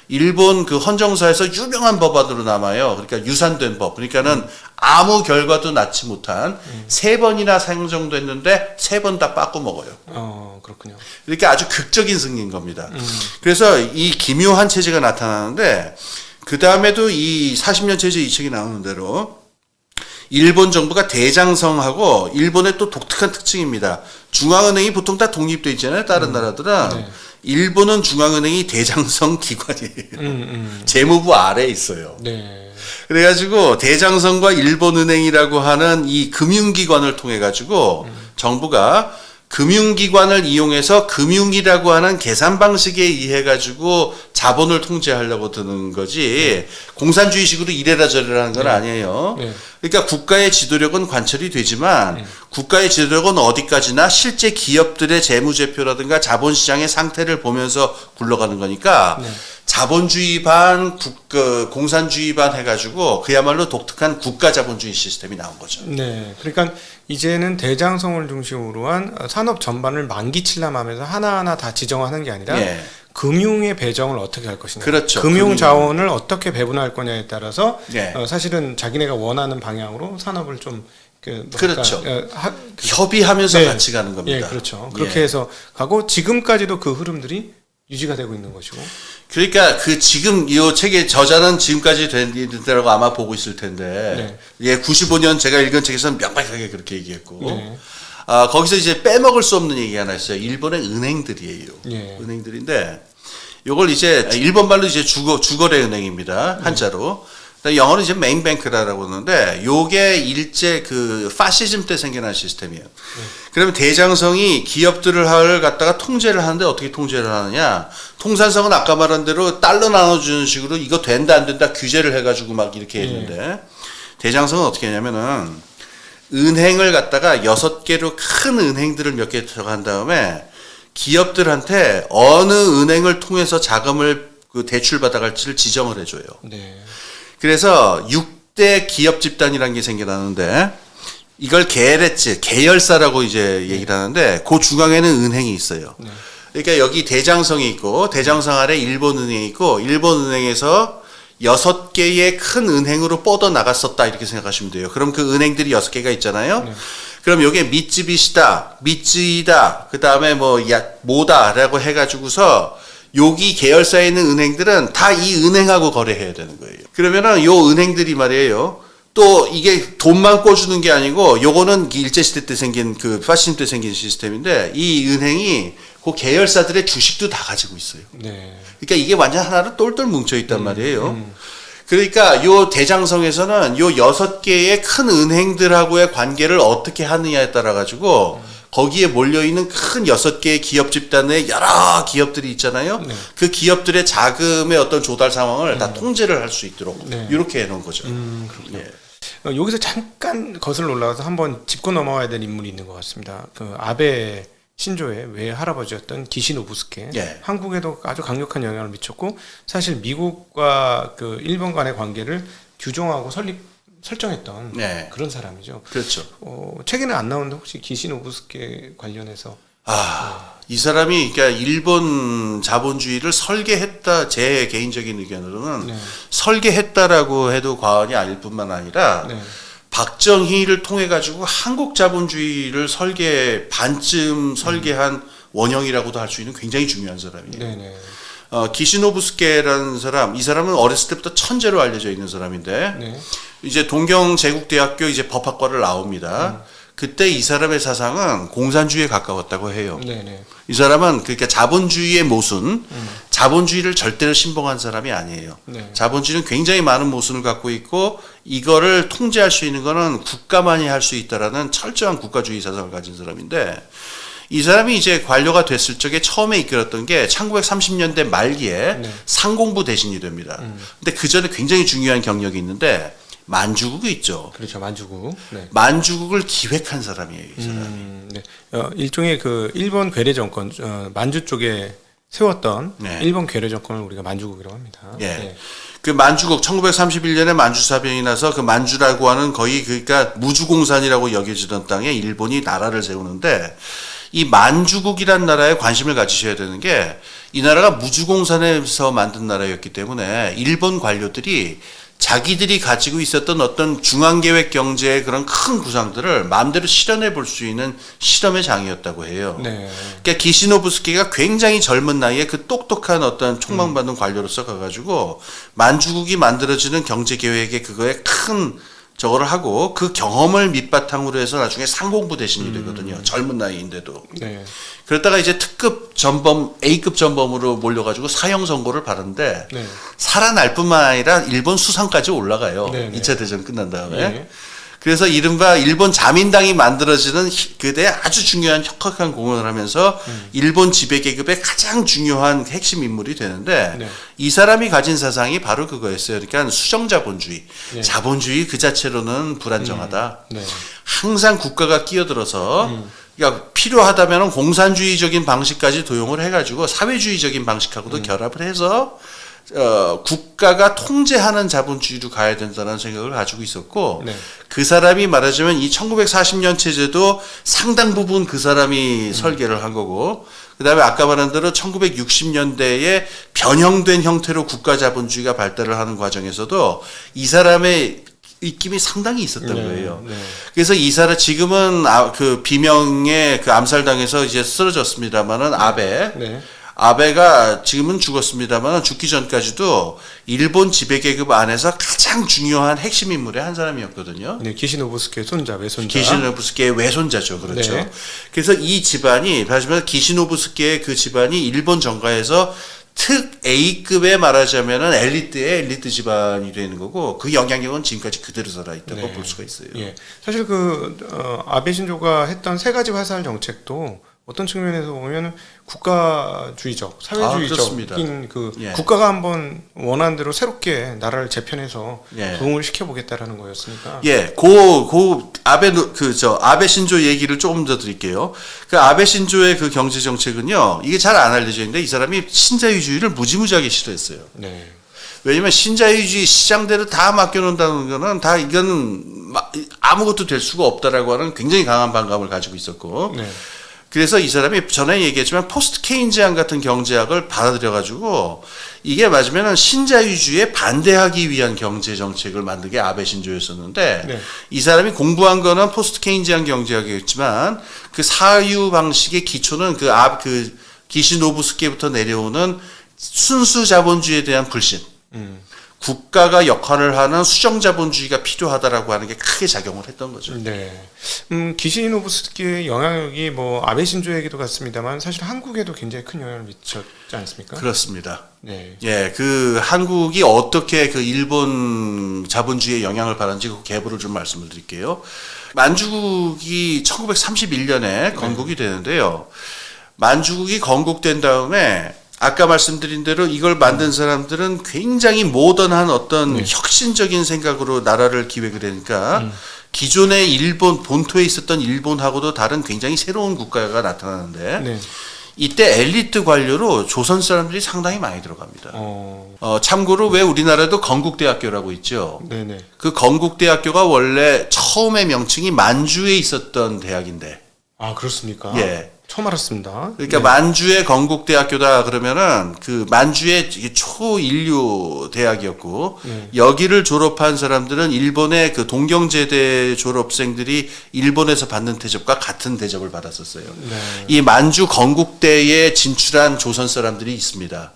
일본 그 헌정사에서 유명한 법안으로 남아요. 그러니까 유산된 법. 그러니까는 아무 결과도 낳지 못한 세 번이나 상정됐는데 세 번 다 빠꾸 먹어요.
그렇군요.
이렇게 아주 극적인 승리인 겁니다. 그래서 이 기묘한 체제가 나타나는데 그 다음에도 이 40년 체제 이 책이 나오는 대로 일본 정부가 대장성하고 일본의 또 독특한 특징입니다. 중앙은행이 보통 다 독립돼 있잖아요. 다른 나라들은.
네.
일본은 중앙은행이 대장성 기관이에요. 재무부 아래에 있어요.
네.
그래가지고 대장성과 일본은행이라고 하는 이 금융기관을 통해 가지고 정부가 금융기관을 이용해서 금융이라고 하는 계산 방식에 의해 가지고 자본을 통제하려고 드는 거지 공산주의식으로 이래라 저래라 하는 건 아니에요.
네.
그러니까 국가의 지도력은 관철이 되지만 국가의 지도력은 어디까지나 실제 기업들의 재무제표라든가 자본시장의 상태를 보면서 굴러가는 거니까 자본주의 반 공산주의 반 해가지고 그야말로 독특한 국가 자본주의 시스템이 나온 거죠.
네. 그러니까 이제는 대장성을 중심으로 한 산업 전반을 만기칠람 하면서 하나하나 다 지정하는 게 아니라
예.
금융의 배정을 어떻게 할 것이냐.
그렇죠.
금융 자원을 어떻게 배분할 거냐에 따라서
예.
사실은 자기네가 원하는 방향으로 산업을 좀
그렇죠. 협의하면서
네.
같이 가는 겁니다.
예, 그렇죠. 그렇게 해서 가고 지금까지도 그 흐름들이 유지가 되고 있는 것이고.
그러니까 그 지금 이 책의 저자는 지금까지 된다고 아마 보고 있을 텐데 예, 95년 제가 읽은 책에서는 명백하게 그렇게 얘기했고
네.
거기서 이제 빼먹을 수 없는 얘기 하나 있어요. 일본의 은행들이에요.
예.
은행들인데 요걸 이제 일본 말로 이제 주거래 은행입니다. 한자로. 영어는 이제 메인뱅크라고 하는데 요게 일제 그 파시즘 때 생겨난 시스템이에요. 그러면 대장성이 기업들을 갖다가 통제를 하는데 어떻게 통제를 하느냐? 통산성은 아까 말한 대로 달러 나눠주는 식으로 이거 된다 안 된다 규제를 해가지고 막 이렇게 했는데 대장성은 어떻게 했냐면은 은행을 갖다가 6개로 큰 은행들을 몇 개 들어간 다음에 기업들한테 어느 은행을 통해서 자금을 그 대출 받아갈지를 지정을 해줘요.
네.
그래서 6대 기업 집단이라는 게 생겨나는데 이걸 계열사라고 이제 얘기를 하는데 그 중앙에는 은행이 있어요. 그러니까 여기 대장성이 있고 대장성 아래 일본은행이 있고 일본은행에서 6개의 큰 은행으로 뻗어 나갔었다 이렇게 생각하시면 돼요. 그럼 그 은행들이 6개가 있잖아요. 그럼 여기에 미쯔비시다, 미쯔이다, 그 다음에 뭐다라고 해가지고서 여기 계열사에 있는 은행들은 다 이 은행하고 거래해야 되는 거예요. 그러면은 요 은행들이 말이에요. 또 이게 돈만 꿔주는 게 아니고 요거는 일제시대 때 생긴 그 파시즘 때 생긴 시스템인데 이 은행이 그 계열사들의 주식도 다 가지고 있어요.
네.
그러니까 이게 완전 하나로 똘똘 뭉쳐 있단 말이에요. 그러니까 요 대장성에서는 요 6개의 큰 은행들하고의 관계를 어떻게 하느냐에 따라 가지고 거기에 몰려있는 큰 6개의 기업 집단의 여러 기업들이 있잖아요. 그 기업들의 자금의 어떤 조달 상황을 다 통제를 할 수 있도록 이렇게 해놓은 거죠.
그렇군요. 여기서 잠깐 거슬러 올라가서 한번 짚고 넘어가야 될 인물이 있는 것 같습니다. 그 아베 신조의 외할아버지였던 기시노부스케.
예.
한국에도 아주 강력한 영향을 미쳤고 사실 미국과 그 일본 간의 관계를 규정하고 설정했던 그런 사람이죠.
그렇죠.
책에는 안 나오는데 혹시 기시노부스케 관련해서
이 사람이 그러니까 일본 자본주의를 설계했다. 제 개인적인 의견으로는 설계했다라고 해도 과언이 아닐 뿐만 아니라 박정희를 통해 가지고 한국 자본주의를 반쯤 설계한 원형이라고도 할 수 있는 굉장히 중요한 사람이에요.
네네.
기시노부스케라는 사람, 이 사람은 어렸을 때부터 천재로 알려져 있는 사람인데
네.
이제 동경제국대학교 이제 법학과를 나옵니다. 그때 이 사람의 사상은 공산주의에 가까웠다고 해요.
네네.
이 사람은 그러니까 자본주의의 모순, 자본주의를 절대로 신봉한 사람이 아니에요.
네.
자본주의는 굉장히 많은 모순을 갖고 있고 이거를 통제할 수 있는 거는 국가만이 할 수 있다라는 철저한 국가주의 사상을 가진 사람인데 이 사람이 이제 관료가 됐을 적에 처음에 이끌었던 게 1930년대 말기에
네.
상공부 대신이 됩니다. 근데 그 전에 굉장히 중요한 경력이 있는데 만주국이 있죠.
그렇죠. 만주국. 네.
만주국을 기획한 사람이에요, 이 사람이.
네. 일종의 그 일본 괴뢰 정권, 만주 쪽에 세웠던
네.
일본 괴뢰 정권을 우리가 만주국이라고 합니다.
예.
네.
그 만주국 1931년에 만주사변이 나서 그 만주라고 하는 거의 그러니까 무주공산이라고 여겨지던 땅에 일본이 나라를 세우는데 이 만주국이란 나라에 관심을 가지셔야 되는 게 이 나라가 무주공산에서 만든 나라였기 때문에 일본 관료들이 자기들이 가지고 있었던 어떤 중앙계획 경제의 그런 큰 구상들을 마음대로 실현해 볼 수 있는 실험의 장이었다고 해요.
네.
그러니까 기시노부스키가 굉장히 젊은 나이에 그 똑똑한 어떤 촉망받는 관료로서 가가지고 만주국이 만들어지는 경제 계획에 그거에 큰 저거를 하고 그 경험을 밑바탕으로 해서 나중에 상공부 대신이 되거든요. 젊은 나이인데도.
네.
그러다가 이제 특급 전범, A급 전범으로 몰려가지고 사형 선고를 받는데
네.
살아날 뿐만 아니라 일본 수상까지 올라가요.
네, 네.
2차 대전 끝난 다음에.
네.
그래서 이른바 일본 자민당이 만들어지는 그때 아주 중요한 혁혁한 공헌을 하면서 일본 지배계급의 가장 중요한 핵심 인물이 되는데
네.
이 사람이 가진 사상이 바로 그거였어요. 그러니까 수정자본주의.
네.
자본주의 그 자체로는 불안정하다.
네.
항상 국가가 끼어들어서 그러니까 필요하다면 공산주의적인 방식까지 도용을 해가지고 사회주의적인 방식하고도 결합을 해서 국가가 통제하는 자본주의로 가야 된다는 생각을 가지고 있었고
네.
그 사람이 말하자면 이 1940년 체제도 상당 부분 그 사람이 설계를 한 거고 그다음에 아까 말한 대로 1960년대에 변형된 형태로 국가 자본주의가 발달을 하는 과정에서도 이 사람의 입김이 상당히 있었던 거예요.
네.
그래서 이 사람 지금은 그 비명의 그 암살당해서 이제 쓰러졌습니다만은
네.
아베가 지금은 죽었습니다만 죽기 전까지도 일본 지배계급 안에서 가장 중요한 핵심 인물의 한 사람이었거든요.
네. 기시노부스케 손자, 외손자.
기시노부스케의 외손자죠. 그렇죠.
네.
그래서 이 집안이, 말하자면 기시노부스케의 그 집안이 일본 정가에서 특 A급에 말하자면은 엘리트의 엘리트 집안이 되는 거고 그 영향력은 지금까지 그대로 살아있다고
네.
볼 수가 있어요.
예. 사실 아베 신조가 했던 세 가지 화살 정책도 어떤 측면에서 보면 국가주의적, 사회주의적인
예.
국가가 한번 원하는 대로 새롭게 나라를 재편해서
예.
부흥을 시켜보겠다라는 거였으니까.
예, 아베 신조 얘기를 조금 더 드릴게요. 그 아베 신조의 그 경제 정책은요, 이게 잘 안 알려져 있는데 이 사람이 신자유주의를 무지무지하게 싫어했어요.
네.
왜냐면 신자유주의 시장대로 다 맡겨놓는다는 거는 다 이거는 아무것도 될 수가 없다라고 하는 굉장히 강한 반감을 가지고 있었고,
네.
그래서 이 사람이 전에 얘기했지만 포스트 케인즈안 같은 경제학을 받아들여가지고 이게 맞으면은 신자유주의에 반대하기 위한 경제 정책을 만든 게 아베 신조였었는데
네.
이 사람이 공부한 거는 포스트 케인즈안 경제학이었지만 그 사유 방식의 기초는 그 기시노부스케부터 내려오는 순수 자본주의에 대한 불신. 국가가 역할을 하는 수정 자본주의가 필요하다라고 하는 게 크게 작용을 했던 거죠.
네. 기시노부스케의 영향력이 아베 신조에게도 같습니다만 사실 한국에도 굉장히 큰 영향을 미쳤지 않습니까?
그렇습니다.
네.
예, 그 한국이 어떻게 그 일본 자본주의에 영향을 받았는지 그 계보를 좀 말씀을 드릴게요. 만주국이 1931년에 건국이 되는데요. 만주국이 건국된 다음에 아까 말씀드린 대로 이걸 만든 사람들은 굉장히 모던한 어떤 혁신적인 생각으로 나라를 기획을 하니까 기존의 일본 본토에 있었던 일본하고도 다른 굉장히 새로운 국가가 나타나는데
네.
이때 엘리트 관료로 조선 사람들이 상당히 많이 들어갑니다. 참고로 왜 우리나라도 건국대학교라고 있죠.
네네.
그 건국대학교가 원래 처음의 명칭이 만주에 있었던 대학인데
아, 그렇습니까?
예.
처음 알았습니다.
그러니까 만주의 건국대학교다 그러면은 그 만주의 초인류 대학이었고 여기를 졸업한 사람들은 일본의 그 동경제대 졸업생들이 일본에서 받는 대접과 같은 대접을 받았었어요. 이 만주 건국대에 진출한 조선 사람들이 있습니다.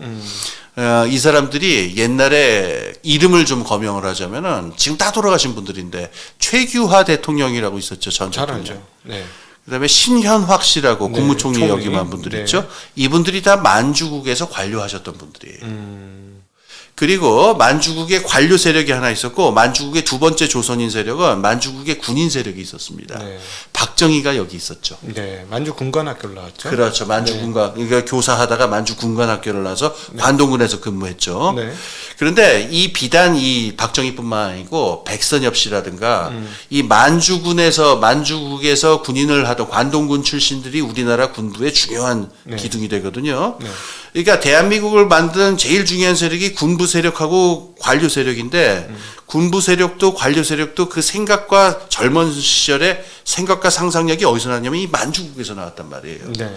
이 사람들이 옛날에 이름을 좀 거명을 하자면은 지금 다 돌아가신 분들인데 최규하 대통령이라고 있었죠. 전
잘
대통령.
알죠. 네.
그다음에 신현확 씨라고 국무총리
총리.
역임한 분들
네.
있죠. 이분들이 다 만주국에서 관료하셨던 분들이에요. 그리고 만주국에 관료 세력이 하나 있었고 만주국의 두 번째 조선인 세력은 만주국의 군인 세력이 있었습니다.
네.
박정희가 여기 있었죠.
네, 만주 군관학교를 나왔죠.
그렇죠. 만주 군관 그러니까 교사하다가 만주 군관학교를 나와서 관동군에서 근무했죠.
네.
그런데 이 비단 이 박정희뿐만 아니고 백선엽 씨라든가 이 만주국에서 군인을 하던 관동군 출신들이 우리나라 군부의 중요한 기둥이 되거든요. 그러니까 대한민국을 만든 제일 중요한 세력이 군부 세력하고 관료 세력인데 군부 세력도 관료 세력도 그 생각과 젊은 시절의 생각과 상상력이 어디서 나왔냐면 이 만주국에서 나왔단 말이에요.
네.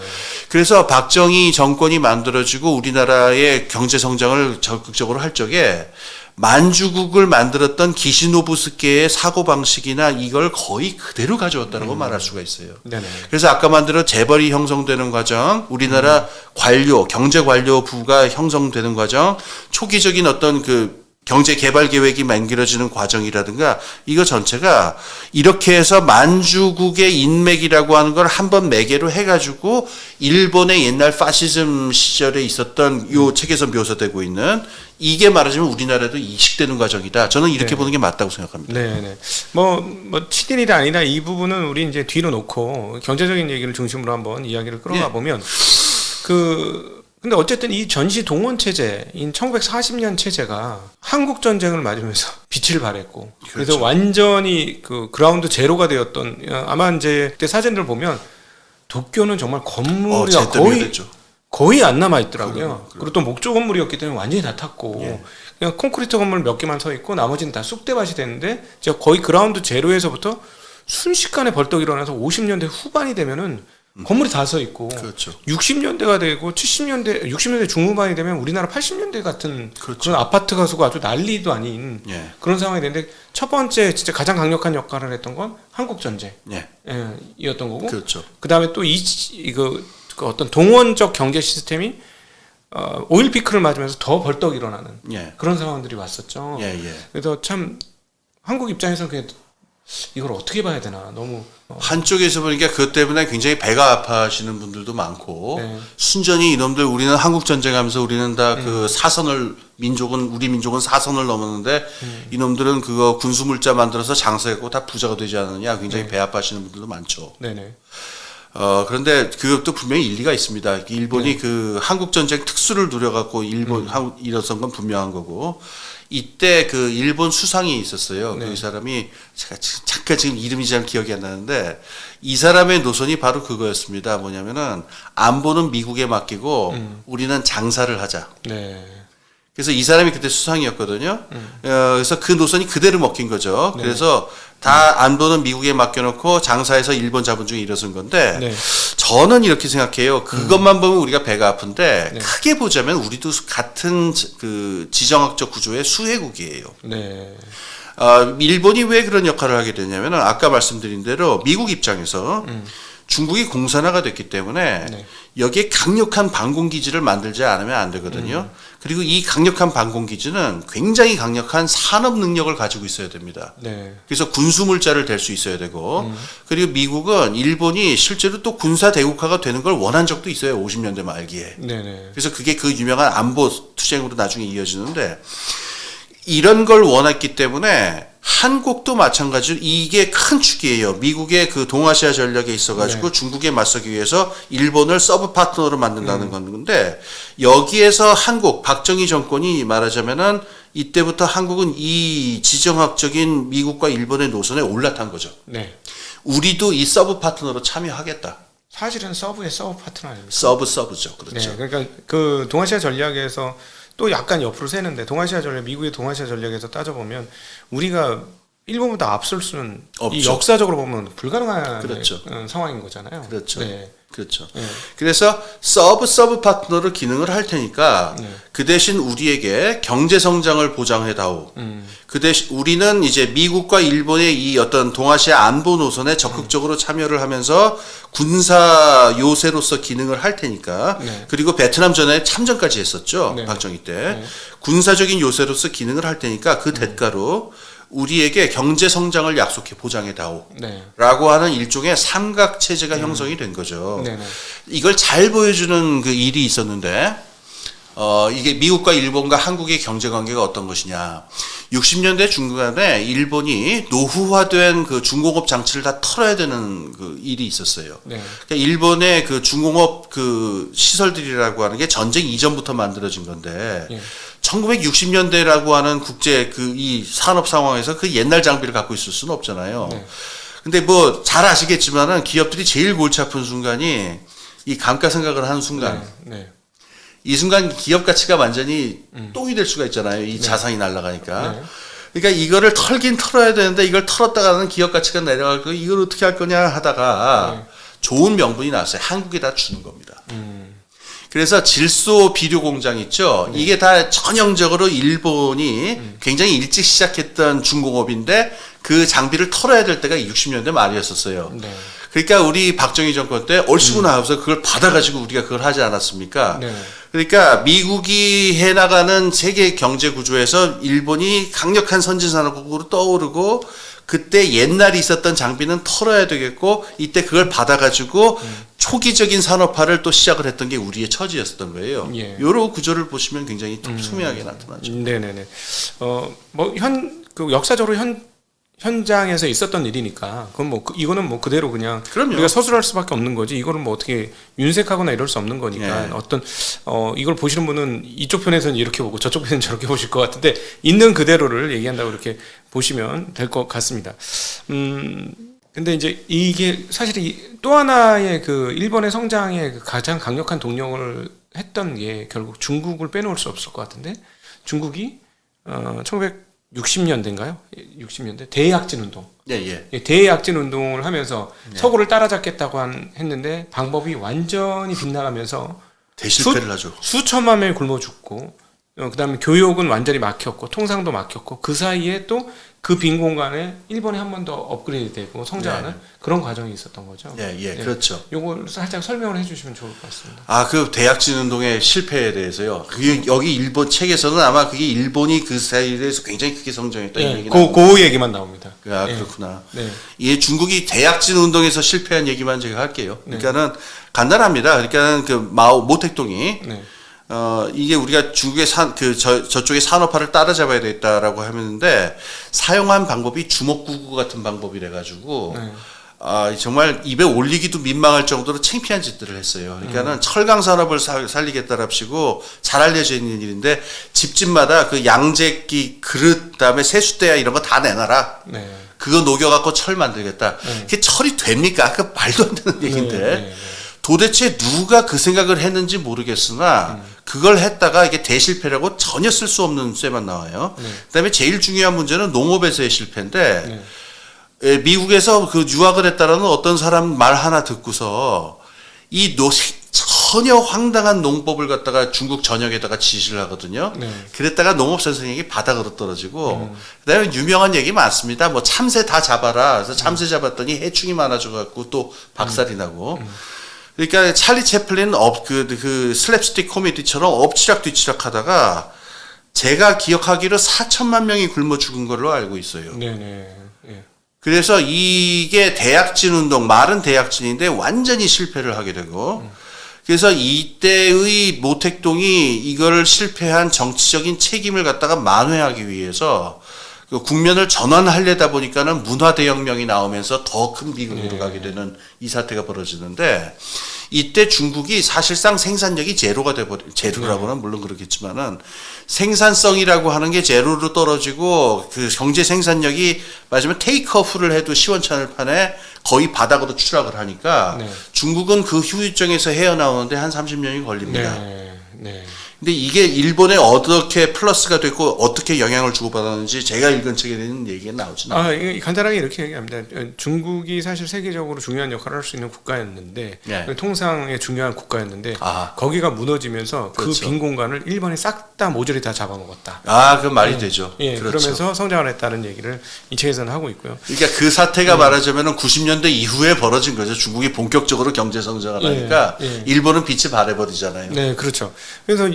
그래서 박정희 정권이 만들어지고 우리나라의 경제 성장을 적극적으로 할 적에 만주국을 만들었던 기시노부스케의 사고방식이나 이걸 거의 그대로 가져왔다고 말할 수가 있어요.
네네.
그래서 아까 만들어 재벌이 형성되는 과정, 우리나라 관료, 경제관료부가 형성되는 과정, 초기적인 어떤 그 경제 개발 계획이 만들어지는 과정이라든가 이거 전체가 이렇게 해서 만주국의 인맥이라고 하는 걸 한번 매개로 해가지고 일본의 옛날 파시즘 시절에 있었던 요 책에서 묘사되고 있는 이게 말하자면 우리나라도 이식되는 과정이다. 저는 이렇게 보는 게 맞다고 생각합니다.
네. 뭐 치딘이다 아니다 이 부분은 우리 이제 뒤로 놓고 경제적인 얘기를 중심으로 한번 이야기를 끌어가 보면 근데 어쨌든 이 전시 동원 체제인 1940년 체제가 한국 전쟁을 맞으면서 빛을 발했고 그래서
그렇죠.
완전히 그 그라운드 제로가 되었던 아마 이제 그때 사진들 보면 도쿄는 정말 건물이 거의 안 남아 있더라고요. 그리고 또 목조 건물이었기 때문에 완전히 다 탔고 그냥 콘크리트 건물 몇 개만 서 있고 나머지는 다 쑥대밭이 됐는데 제가 거의 그라운드 제로에서부터 순식간에 벌떡 일어나서 50년대 후반이 되면은 건물이 다 서 있고
그렇죠.
60년대가 되고 60년대 중후반이 되면 우리나라 80년대 같은 그런 아파트 가수가 아주 난리도 아닌 그런 상황이 되는데 첫 번째 진짜 가장 강력한 역할을 했던 건 한국 전쟁 이었던 거고
그렇죠.
그다음에 또 이거 그 어떤 동원적 경제 시스템이 오일 피크를 맞으면서 더 벌떡 일어나는 그런 상황들이 왔었죠. 그래서 참 한국 입장에서는 그냥 이걸 어떻게 봐야 되나 너무
한쪽에서 보니까 그것 때문에 굉장히 배가 아파하시는 분들도 많고 순전히 이놈들 우리는 한국 전쟁하면서 우리는 다 그 사선을 우리 민족은 사선을 넘었는데 이놈들은 그거 군수물자 만들어서 장사했고 다 부자가 되지 않느냐 굉장히 배 아파하시는 분들도 많죠. 그런데 그것도 분명히 일리가 있습니다. 일본이 그 한국 전쟁 특수를 누려갖고 일어선 건 분명한 거고. 이때 그 일본 수상이 있었어요. 그 사람이 제가 잠깐 지금 이름이 잘 기억이 안 나는데 이 사람의 노선이 바로 그거였습니다. 뭐냐면은 안보는 미국에 맡기고 우리는 장사를 하자. 그래서 이 사람이 그때 수상이었거든요. 그래서 그 노선이 그대로 먹힌 거죠. 그래서 다 안보는 미국에 맡겨놓고 장사해서 일본 자본주의 일어선 건데 저는 이렇게 생각해요. 그것만 보면 우리가 배가 아픈데 크게 보자면 우리도 같은 그 지정학적 구조의 수혜국이에요. 일본이 왜 그런 역할을 하게 되냐면 아까 말씀드린 대로 미국 입장에서 중국이 공산화가 됐기 때문에 여기에 강력한 반공기지를 만들지 않으면 안 되거든요. 그리고 이 강력한 반공기지는 굉장히 강력한 산업 능력을 가지고 있어야 됩니다. 그래서 군수물자를 댈 수 있어야 되고 그리고 미국은 일본이 실제로 또 군사 대국화가 되는 걸 원한 적도 있어요. 50년대 말기에. 그래서 그게 그 유명한 안보 투쟁으로 나중에 이어지는데 이런 걸 원했기 때문에 한국도 마찬가지로 이게 큰 축이에요. 미국의 그 동아시아 전략에 있어가지고 중국에 맞서기 위해서 일본을 서브 파트너로 만든다는 건데 여기에서 박정희 정권이 말하자면은 이때부터 한국은 이 지정학적인 미국과 일본의 노선에 올라탄 거죠. 우리도 이 서브 파트너로 참여하겠다.
사실은 서브의 서브 파트너 아닙니까?
서브죠. 그렇죠.
그러니까 그 동아시아 전략에서 또 약간 옆으로 새는데 미국의 동아시아 전략에서 따져보면 우리가 일본보다 앞설 수는
없죠.
이 역사적으로 보면 불가능한
그렇죠.
상황인 거잖아요.
그렇죠.
네.
그렇죠.
네.
그래서 서브 파트너로 기능을 할 테니까
네.
그 대신 우리에게 경제 성장을 보장해 다오. 그 대신 우리는 이제 미국과 일본의 이 어떤 동아시아 안보 노선에 적극적으로 참여를 하면서 군사 요새로서 기능을 할 테니까
네.
그리고 베트남 전에 참전까지 했었죠.
네.
박정희 때.
네.
군사적인 요새로서 기능을 할 테니까 그 대가로 우리에게 경제 성장을 약속해 보장해 다오.
네.
라고 하는 일종의 삼각 체제가 형성이 된 거죠.
네. 네.
이걸 잘 보여주는 그 일이 있었는데, 이게 미국과 일본과 한국의 경제 관계가 어떤 것이냐. 60년대 중간에 일본이 노후화된 그 중공업 장치를 다 털어야 되는 그 일이 있었어요.
네.
그러니까 일본의 그 중공업 그 시설들이라고 하는 게 전쟁 이전부터 만들어진 건데,
예.
1960년대라고 하는 국제 그 이 산업 상황에서 그 옛날 장비를 갖고 있을 수는 없잖아요.
네.
근데 뭐 잘 아시겠지만은 기업들이 제일 골치 아픈 순간이 이 감가상각을 하는 순간.
네.
이 순간 기업 가치가 완전히 똥이 될 수가 있잖아요. 이 자산이 날아가니까.
네.
그러니까 이거를 털긴 털어야 되는데 이걸 털었다가는 기업 가치가 내려가고 이걸 어떻게 할 거냐 하다가 좋은 명분이 나왔어요. 한국에다 주는 겁니다. 그래서 질소 비료 공장 있죠. 이게 다 전형적으로 일본이 굉장히 일찍 시작했던 중공업인데 그 장비를 털어야 될 때가 60년대 말이었었어요.
네.
그러니까 우리 박정희 정권 때 얼씨구나 하면서 그걸 받아가지고 우리가 그걸 하지 않았습니까?
네.
그러니까 미국이 해나가는 세계 경제 구조에서 일본이 강력한 선진산업국으로 떠오르고 그때 옛날에 있었던 장비는 털어야 되겠고 이때 그걸 받아가지고 초기적인 산업화를 또 시작을 했던 게 우리의 처지였었던 거예요.
예.
이런 구조를 보시면 굉장히 투명하게 나타나죠.
네네네. 뭐 그 역사적으로 현장에서 있었던 일이니까 그건 뭐 이거는 뭐 그대로 그냥
그럼요.
우리가 서술할 수밖에 없는 거지. 이거는 뭐 어떻게 윤색하거나 이럴 수 없는 거니까
예.
어떤 이걸 보시는 분은 이쪽 편에서는 이렇게 보고 저쪽 편에서는 저렇게 보실 것 같은데 있는 그대로를 얘기한다고 이렇게 보시면 될 것 같습니다. 근데 이제 이게 사실 또 하나의 그 일본의 성장의 그 가장 강력한 동력을 했던 게 결국 중국을 빼놓을 수 없을 것 같은데 중국이 1960년대인가요? 60년대 대약진 운동.
예.
대약진 운동을 하면서 서구를 따라잡겠다고 했는데 방법이 완전히 빗나가면서
대실패를 하죠.
수천만 명이 굶어 죽고 그다음에 교육은 완전히 막혔고 통상도 막혔고 그 사이에 또 그 빈 공간에 일본이 한 번 더 업그레이드되고 성장하는 그런 과정이 있었던 거죠.
예, 그렇죠.
요걸 살짝 설명을 해주시면 좋을 것 같습니다.
아, 그 대약진 운동의 실패에 대해서요. 그게 여기 일본 책에서는 아마 그게 일본이 그 사이에서 굉장히 크게 성장했다 이 얘기는.
그 얘기만 나옵니다.
아, 그렇구나.
네.
이 중국이 대약진 운동에서 실패한 얘기만 제가 할게요. 그러니까는 간단합니다. 그러니까는 그 마오 모택동이
네.
이게 우리가 중국의 저쪽의 산업화를 따라잡아야 되겠다라고 하는데 사용한 방법이 주먹구구 같은 방법이래 가지고 정말 입에 올리기도 민망할 정도로 창피한 짓들을 했어요. 그러니까는 철강 산업을 살리겠다랍시고 잘 알려져 있는 일인데 집집마다 그 양재기 그릇 그다음에 세숫대야 이런 거 다 내놔라.
네.
그거 녹여갖고 철 만들겠다. 그게 철이 됩니까? 그 말도 안 되는 얘기인데. 도대체 누가 그 생각을 했는지 모르겠으나 그걸 했다가 이게 대실패라고 전혀 쓸 수 없는 쇠만 나와요. 그다음에 제일 중요한 문제는 농업에서의 실패인데 미국에서 그 유학을 했다라는 어떤 사람 말 하나 듣고서 전혀 황당한 농법을 갖다가 중국 전역에다가 지시를 하거든요. 그랬다가 농업 선생님이 바닥으로 떨어지고 그다음에 유명한 얘기 많습니다. 뭐 참새 다 잡아라. 그래서 참새 잡았더니 해충이 많아져 갖고 또 박살이 나고. 그러니까 찰리 채플린 그 슬랩스틱 코미디처럼 엎치락 뒤치락 하다가 제가 기억하기로 4천만 명이 굶어 죽은 걸로 알고 있어요.
네네. 예.
그래서 이게 대약진 운동, 말은 대약진인데 완전히 실패를 하게 되고 그래서 이때의 모택동이 이걸 실패한 정치적인 책임을 갖다가 만회하기 위해서 그 국면을 전환하려다 보니까는 문화대혁명이 나오면서 더 큰 비극으로 가게 되는 이 사태가 벌어지는데 이때 중국이 사실상 생산력이 제로라고는 물론 그렇겠지만은 생산성이라고 하는 게 제로로 떨어지고 그 경제 생산력이 맞으면 테이크오프를 해도 시원찮을 판에 거의 바닥으로 추락을 하니까 중국은 그 후유증에서 헤어나오는데 한 30년이 걸립니다.
네.
근데 이게 일본에 어떻게 플러스가 됐고 어떻게 영향을 주고받았는지 제가 읽은 책에는 얘기가 나오진 않아요.
이게 간단하게 이렇게 얘기합니다. 중국이 사실 세계적으로 중요한 역할을 할 수 있는 국가였는데
네.
통상의 중요한 국가였는데
아.
거기가 무너지면서
그렇죠.
그 빈 공간을 일본이 싹 다 모조리 다 잡아먹었다.
그 말이 되죠.
예,
그렇죠.
그러면서 성장을 했다는 얘기를 이 책에서는 하고 있고요.
그러니까 그 사태가 말하자면은 90년대 이후에 벌어진 거죠. 중국이 본격적으로 경제 성장을 하니까 일본은 빛이 발해버리잖아요.
네, 그렇죠. 그래서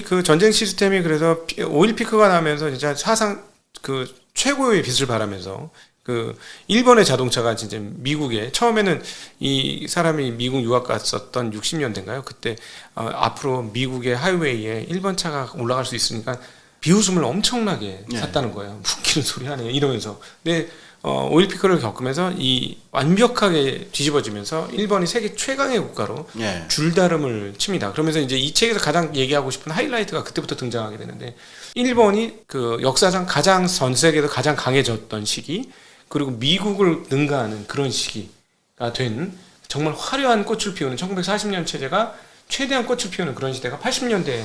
그 전쟁 시스템이 그래서 오일 피크가 나면서 진짜 사상 그 최고의 빛을 발하면서 그 일본의 자동차가 진짜 미국에 처음에는 이 사람이 미국 유학 갔었던 60년대인가요? 그때 앞으로 미국의 하이웨이에 일본 차가 올라갈 수 있으니까 비웃음을 엄청나게 샀다는 거예요. 웃기는 소리 하네요. 이러면서. 근데 오일 피크를 겪으면서 이 완벽하게 뒤집어지면서 일본이 세계 최강의 국가로 줄다름을 칩니다. 그러면서 이제 이 책에서 가장 얘기하고 싶은 하이라이트가 그때부터 등장하게 되는데 일본이 그 역사상 가장 전 세계에서 가장 강해졌던 시기 그리고 미국을 능가하는 그런 시기가 된 정말 화려한 꽃을 피우는 1940년 체제가 최대한 꽃을 피우는 그런 시대가 80년대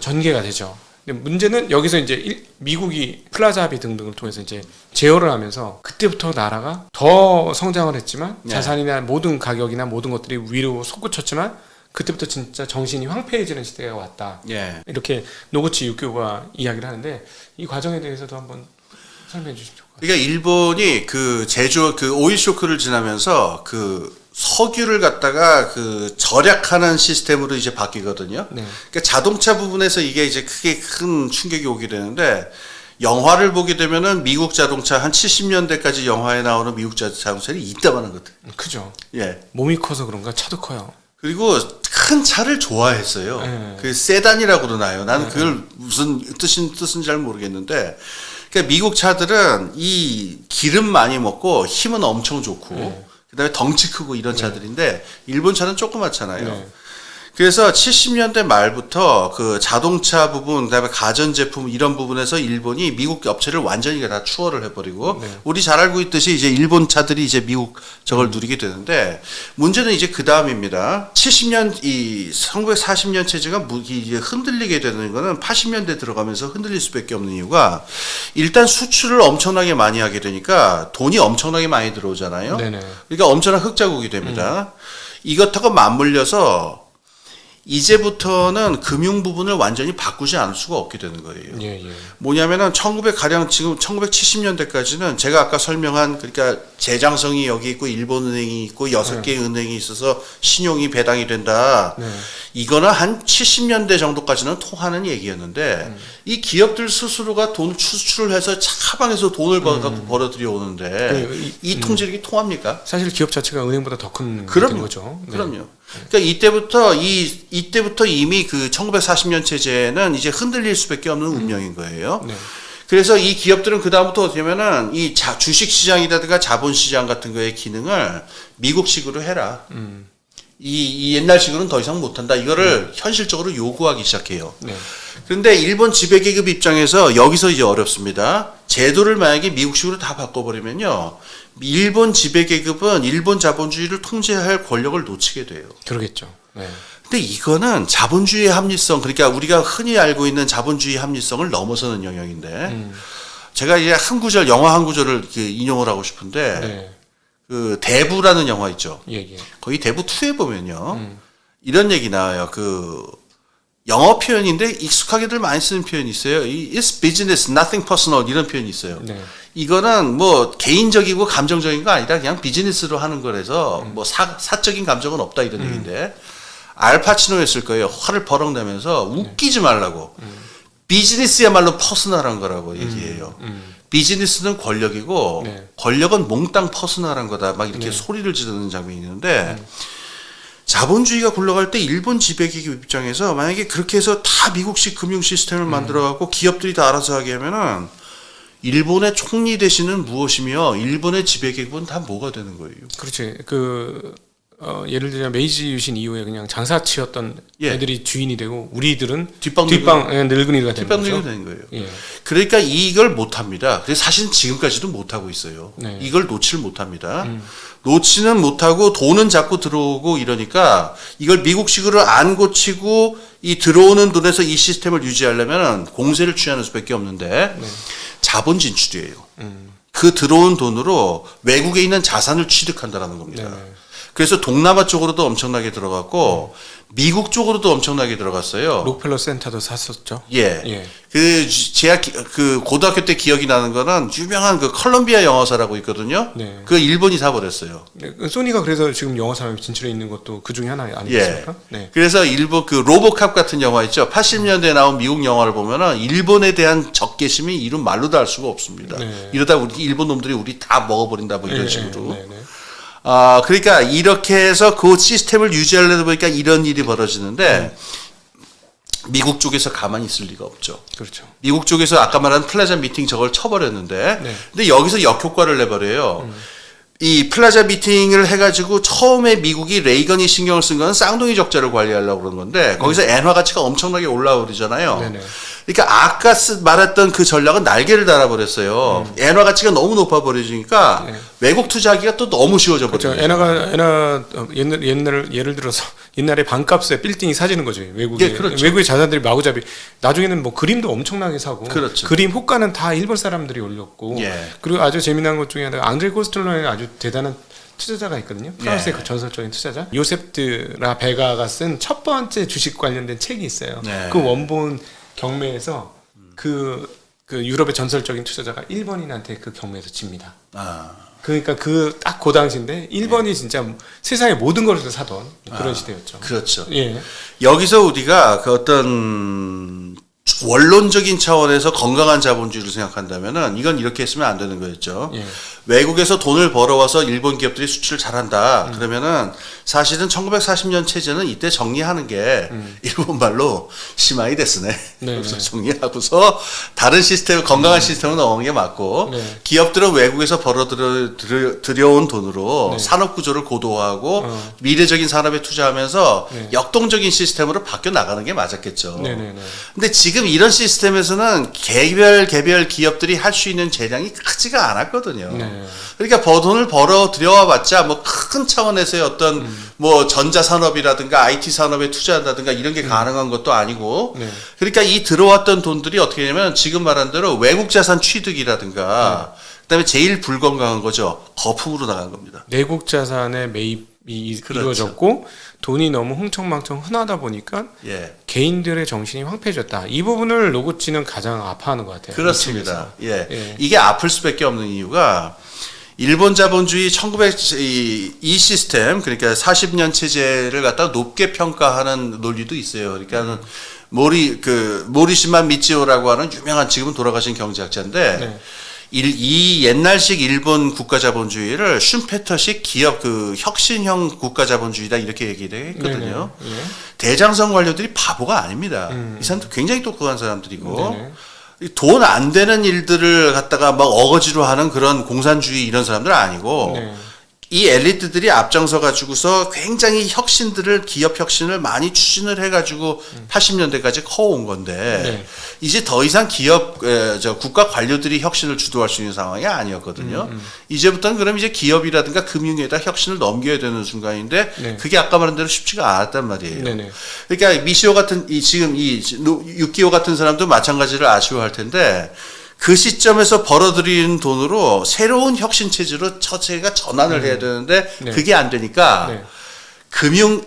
전개가 되죠. 근데 문제는 여기서 이제 미국이 플라자 합의 등등을 통해서 이제 제어를 하면서 그때부터 나라가 더 성장을 했지만 자산이나 모든 가격이나 모든 것들이 위로 솟구쳤지만 그때부터 진짜 정신이 황폐해지는 시대가 왔다. 이렇게 노구치 유교가 이야기를 하는데 이 과정에 대해서도 한번 설명해 주십시오.
그러니까 일본이 그 오일 쇼크를 지나면서 그 석유를 갖다가 그 절약하는 시스템으로 이제 바뀌거든요. 그러니까 자동차 부분에서 이게 이제 크게 큰 충격이 오게 되는데 영화를 보게 되면은 미국 자동차 한 70년대까지 영화에 나오는 미국 자동차는 이따만한 것들.
크죠.
예.
몸이 커서 그런가 차도 커요.
그리고 큰 차를 좋아했어요. 그 세단이라고 그러나요? 나는 그걸 무슨 뜻은 잘 모르겠는데. 그러니까 미국 차들은 이 기름 많이 먹고 힘은 엄청 좋고 그다음에 덩치 크고 이런 차들인데 일본 차는 조그맣잖아요. 그래서 70년대 말부터 그 자동차 부분, 그다음에 가전제품 이런 부분에서 일본이 미국 업체를 완전히 다 추월을 해버리고 우리 잘 알고 있듯이 이제 일본 차들이 이제 미국 저걸 누리게 되는데 문제는 이제 그 다음입니다. 1940년 체제가 이제 흔들리게 되는 거는 80년대 들어가면서 흔들릴 수밖에 없는 이유가 일단 수출을 엄청나게 많이 하게 되니까 돈이 엄청나게 많이 들어오잖아요. 그러니까 엄청난 흑자국이 됩니다. 이것하고 맞물려서 이제부터는 금융 부분을 완전히 바꾸지 않을 수가 없게 되는 거예요. 뭐냐면은 지금 1970년대까지는 제가 아까 설명한 그러니까 재장성이 여기 있고 일본은행이 있고 6개의 은행이 있어서 신용이 배당이 된다. 이거는 한 70년대 정도까지는 통하는 얘기였는데 이 기업들 스스로가 돈 추출을 해서 차방에서 돈을 벌어 들여오는데 이 통제력이 통합니까?
사실 기업 자체가 은행보다 더 큰 거죠.
그럼요. 그러니까 이때부터 이미 그 1940년 체제는 이제 흔들릴 수밖에 없는 운명인 거예요. 그래서 이 기업들은 그 다음부터 어떻게 하면은 이 주식 시장이라든가 자본 시장 같은 거의 기능을 미국식으로 해라. 이 옛날식으로는 더 이상 못한다. 이거를 현실적으로 요구하기 시작해요. 그런데 일본 지배계급 입장에서 여기서 이제 어렵습니다. 제도를 만약에 미국식으로 다 바꿔버리면요. 일본 지배계급은 일본 자본주의를 통제할 권력을 놓치게 돼요.
그러겠죠.
근데 이거는 자본주의의 합리성, 그러니까 우리가 흔히 알고 있는 자본주의 합리성을 넘어서는 영역인데, 제가 이제 영화 한 구절을 이렇게 인용을 하고 싶은데, 그 대부라는 영화 있죠. 거기 대부 2에 보면요, 이런 얘기 나와요. 그 영어 표현인데 익숙하게들 많이 쓰는 표현이 있어요. It's business, nothing personal 이런 표현이 있어요. 이거는 뭐 개인적이고 감정적인 거 아니라 그냥 비즈니스로 하는 거라서 뭐 사적인 감정은 없다 이런 얘기인데 알파치노였을 거예요. 화를 버럭 내면서 웃기지 말라고. 비즈니스야말로 퍼스널한 거라고 얘기해요. 비즈니스는 권력이고 권력은 몽땅 퍼스널한 거다. 막 이렇게 소리를 지르는 장면이 있는데 자본주의가 굴러갈 때 일본 지배기업 입장에서 만약에 그렇게 해서 다 미국식 금융 시스템을 만들어갖고 기업들이 다 알아서 하게 하면은 일본의 총리 대신은 무엇이며 일본의 지배계급은 다 뭐가 되는 거예요?
그렇지. 예를 들면 메이지 유신 이후에 그냥 장사치였던
예.
애들이 주인이 되고 우리들은
뒷방
늙은이가 되는
뒷방
거죠.
된 거예요.
예.
그러니까 이걸 못합니다. 그래서 사실 지금까지도 못하고 있어요.
네.
이걸 놓지를 못합니다. 놓지는 못하고 돈은 자꾸 들어오고 이러니까 이걸 미국식으로 안 고치고 이 들어오는 돈에서 이 시스템을 유지하려면 공세를 취하는 수밖에 없는데 자본 진출이에요. 그 들어온 돈으로 외국에 있는 자산을 취득한다라는 겁니다.
네네.
그래서 동남아 쪽으로도 엄청나게 들어갔고 미국 쪽으로도 엄청나게 들어갔어요.
록펠러 센터도 샀었죠.
예.
예.
제가 그 고등학교 때 기억이 나는 거는 유명한 그 컬럼비아 영화사라고 있거든요.
네.
그 일본이 사버렸어요.
네, 소니가 그래서 지금 영화 산업에 진출해 있는 것도 그 중에 하나 아니겠습니까? 네.
그래서 일본 그 로보캅 같은 영화 있죠. 80년대에 나온 미국 영화를 보면은 일본에 대한 적개심이 이런 말로도 할 수가 없습니다.
네.
이러다 우리 일본 놈들이 우리 다 먹어버린다 뭐 이런
네,
식으로.
네, 네.
그러니까 이렇게 해서 그 시스템을 유지하려다 보니까 이런 일이 벌어지는데 미국 쪽에서 가만히 있을 리가 없죠.
그렇죠.
미국 쪽에서 아까 말한 플라자 미팅 저걸 쳐버렸는데,
네.
근데 여기서 역효과를 내버려요. 이 플라자 미팅을 해가지고 처음에 미국이 레이건이 신경을 쓴 건 쌍둥이 적자를 관리하려고 그런 건데, 거기서 엔화 가치가 엄청나게 올라오르잖아요.
네네.
그러니까 아까 말했던 그 전략은 날개를 달아버렸어요. 엔화 가치가 너무 높아버리니까
네.
외국 투자하기가 또 너무 쉬워져
그렇죠.
버려요.
예를 들어서 옛날에 반값에 빌딩이 사지는 거죠. 외국에.
예, 그렇죠.
외국의 자산들이 마구잡이. 나중에는 뭐 그림도 엄청나게 사고.
그렇죠.
그림 호가는 다 일본 사람들이 올렸고.
예.
그리고 아주 재미난 것 중에 하나가 앙드레 코스텔로의 아주 대단한 투자자가 있거든요. 프랑스의 그 전설적인 투자자. 요셉 라 베가가 쓴 첫 번째 주식 관련된 책이 있어요.
네.
그 원본 경매에서 그 유럽의 전설적인 투자자가 일본인한테 그 경매에서 집니다. 그러니까 그 당시인데 일본이 진짜 세상의 모든 것을 사던 그런 시대였죠.
그렇죠.
예.
여기서 우리가 그 어떤 원론적인 차원에서 건강한 자본주의를 생각한다면은 이건 이렇게 했으면 안 되는 거였죠.
예.
외국에서 돈을 벌어와서 일본 기업들이 수출을 잘한다. 그러면은 사실은 1940년 체제는 이때 정리하는 게 일본 말로 시마이 데스네.
네,
그래서
네.
정리하고서 다른 시스템, 건강한 시스템을 넣은 게 맞고
네.
기업들은 외국에서 들여온 돈으로
네.
산업 구조를 고도화하고 미래적인 산업에 투자하면서
네.
역동적인 시스템으로 바뀌어 나가는 게 맞았겠죠.
네네네.
근데 지금 이런 시스템에서는 개별 기업들이 할 수 있는 재량이 크지가 않았거든요.
네.
그러니까 돈을 벌어 들여와봤자 뭐 큰 차원에서의 어떤 뭐 전자산업이라든가 IT 산업에 투자한다든가 이런 게 가능한 것도 아니고
네.
그러니까 이 들어왔던 돈들이 어떻게 되냐면 지금 말한 대로 외국 자산 취득이라든가 그다음에 제일 불건강한 거죠. 거품으로 나간 겁니다.
내국 자산의 매입이
그렇죠.
이루어졌고 돈이 너무 흥청망청 흔하다 보니까
예.
개인들의 정신이 황폐해졌다. 이 부분을 로고치는 가장 아파하는 것 같아요.
그렇습니다.
이 책에서.
예.
예.
이게 아플 수밖에 없는 이유가 일본 자본주의 이 시스템 그러니까 40년 체제를 갖다 높게 평가하는 논리도 있어요. 그러니까는 모리시마 미치오라고 하는 유명한 지금은 돌아가신 경제학자인데
네.
이 옛날식 일본 국가 자본주의를 슌페터식 기업 혁신형 국가 자본주의다 이렇게 얘기를 했거든요.
네네. 예.
대장성 관료들이 바보가 아닙니다. 이 사람들 굉장히 똑똑한 사람들이고
네네.
돈 안 되는 일들을 갖다가 막 어거지로 하는 그런 공산주의 이런 사람들 아니고
네.
이 엘리트들이 앞장서 가지고서 굉장히 기업 혁신을 많이 추진을 해가지고 80년대까지 커온 건데
네.
이제 더 이상 국가 관료들이 혁신을 주도할 수 있는 상황이 아니었거든요. 이제부터는 그럼 이제 기업이라든가 금융에다 혁신을 넘겨야 되는 순간인데
네.
그게 아까 말한 대로 쉽지가 않았단 말이에요.
네네.
그러니까 미시오 같은 지금 이 유키오 같은 사람도 마찬가지를 아쉬워할 텐데 그 시점에서 벌어들이는 돈으로 새로운 혁신 체제로 처제가 전환을 해야 되는데
네.
그게 안 되니까
네.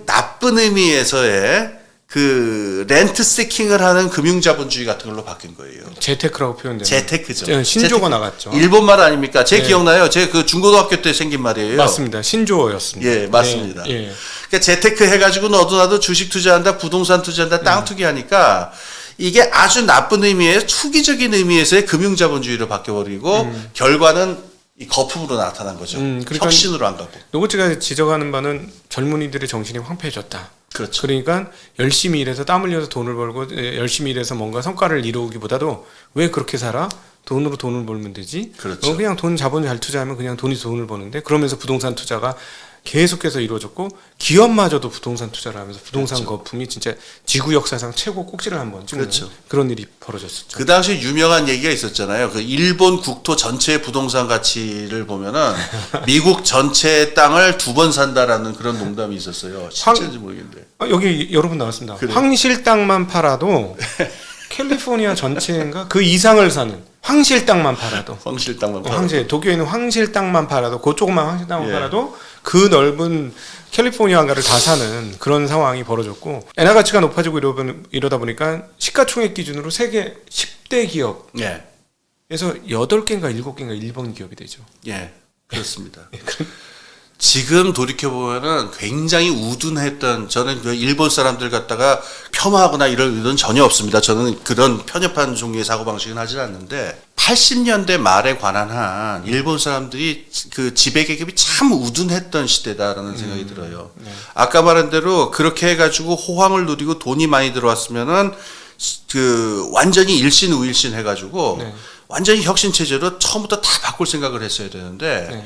나쁜 의미에서의 그 렌트 세킹을 하는 금융 자본주의 같은 걸로 바뀐 거예요.
재테크라고 표현돼요.
재테크죠.
신조가 나갔죠.
일본 말 아닙니까? 제
네.
기억나요. 제 그 중고등학교 때 생긴 말이에요.
맞습니다. 신조어였습니다.
예, 맞습니다.
네. 예.
그러니까 재테크 해가지고 너도 나도 주식 투자한다, 부동산 투자한다, 땅 투기하니까 이게 아주 나쁜 의미의 투기적인 의미에서의 금융자본주의로 바뀌어버리고 결과는 이 거품으로 나타난 거죠.
그러니까
혁신으로 안 가고.
노고치가 지적하는 바는 젊은이들의 정신이 황폐해졌다.
그렇죠.
그러니까 열심히 일해서 땀 흘려서 돈을 벌고 열심히 일해서 뭔가 성과를 이루기보다도 왜 그렇게 살아? 돈으로 돈을 벌면 되지.
그렇죠.
그냥 자본 잘 투자하면 그냥 돈이 돈을 버는데 그러면서 부동산 투자가 계속해서 이루어졌고 기업마저도 부동산 투자를 하면서 부동산
그렇죠.
거품이 진짜 지구 역사상 최고 꼭지를 한번 찍는
그렇죠.
그런 일이 벌어졌었죠.
그 당시 유명한 얘기가 있었잖아요. 그 일본 국토 전체의 부동산 가치를 보면은 미국 전체의 땅을 2번 산다라는 그런 농담이 있었어요. 실제인지 모르겠는데.
여기 여러 분 나왔습니다.
그래.
황실 땅만 팔아도 캘리포니아 전체인가 그 이상을 사는 황실 땅만 팔아도
황실 땅만 팔아.
황실 도쿄에 있는 황실 땅만 팔아도 그쪽만 황실 땅만
예.
팔아도 그 넓은 캘리포니아가를 다 사는 그런 상황이 벌어졌고 엔화 가치가 높아지고 이러다 보니까 시가총액 기준으로 세계 10대 기업에서
예.
8개인가 7개인가 일본 기업이 되죠.
예. 그렇습니다. 지금 돌이켜 보면은 굉장히 우둔했던, 저는 그 일본 사람들 갖다가 폄하하거나 이런 의도는 전혀 없습니다. 저는 그런 편협한 종류의 사고 방식은 하지 않는데 80년대 말에 관한 한 일본 사람들이 그 지배 계급이 참 우둔했던 시대다라는 생각이 들어요.
네.
아까 말한 대로 그렇게 해가지고 호황을 누리고 돈이 많이 들어왔으면은 그 완전히 일신우일신 해가지고
네.
완전히 혁신 체제로 처음부터 다 바꿀 생각을 했어야 되는데.
네.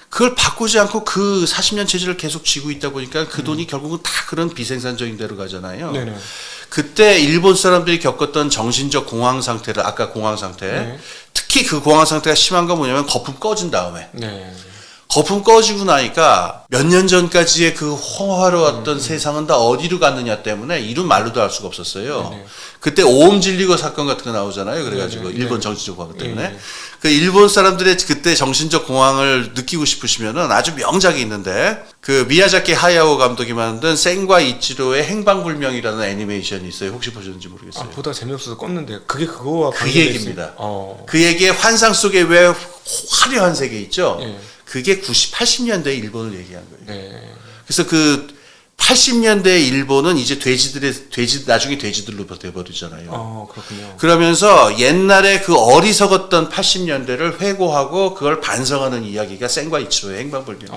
그걸 바꾸지 않고 그 40년 체제를 계속 쥐고 있다 보니까 그 돈이 결국은 다 그런 비생산적인 데로 가잖아요.
네네.
그때 일본 사람들이 겪었던 정신적 공황 상태를, 아까 공황 상태,
네.
특히 그 공황 상태가 심한 건 뭐냐면 거품 꺼진 다음에
네.
거품 꺼지고 나니까 몇 년 전까지의 그 홍화로웠던 세상은 다 어디로 갔느냐 때문에 이런 말로도 알 수가 없었어요.
네네.
그때 오음 진리거 사건 같은 거 나오잖아요. 그래가지고
네네.
일본
네.
정신적 공황 때문에.
네네.
그 일본 사람들의 그때 정신적 공황을 느끼고 싶으시면은 아주 명작이 있는데, 그 미야자키 하야오 감독이 만든 생과 이치로의 행방불명이라는 애니메이션이 있어요. 혹시 보셨는지 모르겠어요.
보다 재미없어서 껐는데 그게 그거와
그
관계가
얘기입니다.
있어요?
그 얘기의 환상 속에 왜 화려한 세계 있죠?
예.
그게 80년대 일본을 얘기한 거예요.
네.
그래서 그 80년대 일본은 이제 나중에 돼지들로 돼버리잖아요.
그렇군요.
그러면서 옛날에 그 어리석었던 80년대를 회고하고 그걸 반성하는 이야기가 생과 이치로의 행방불명.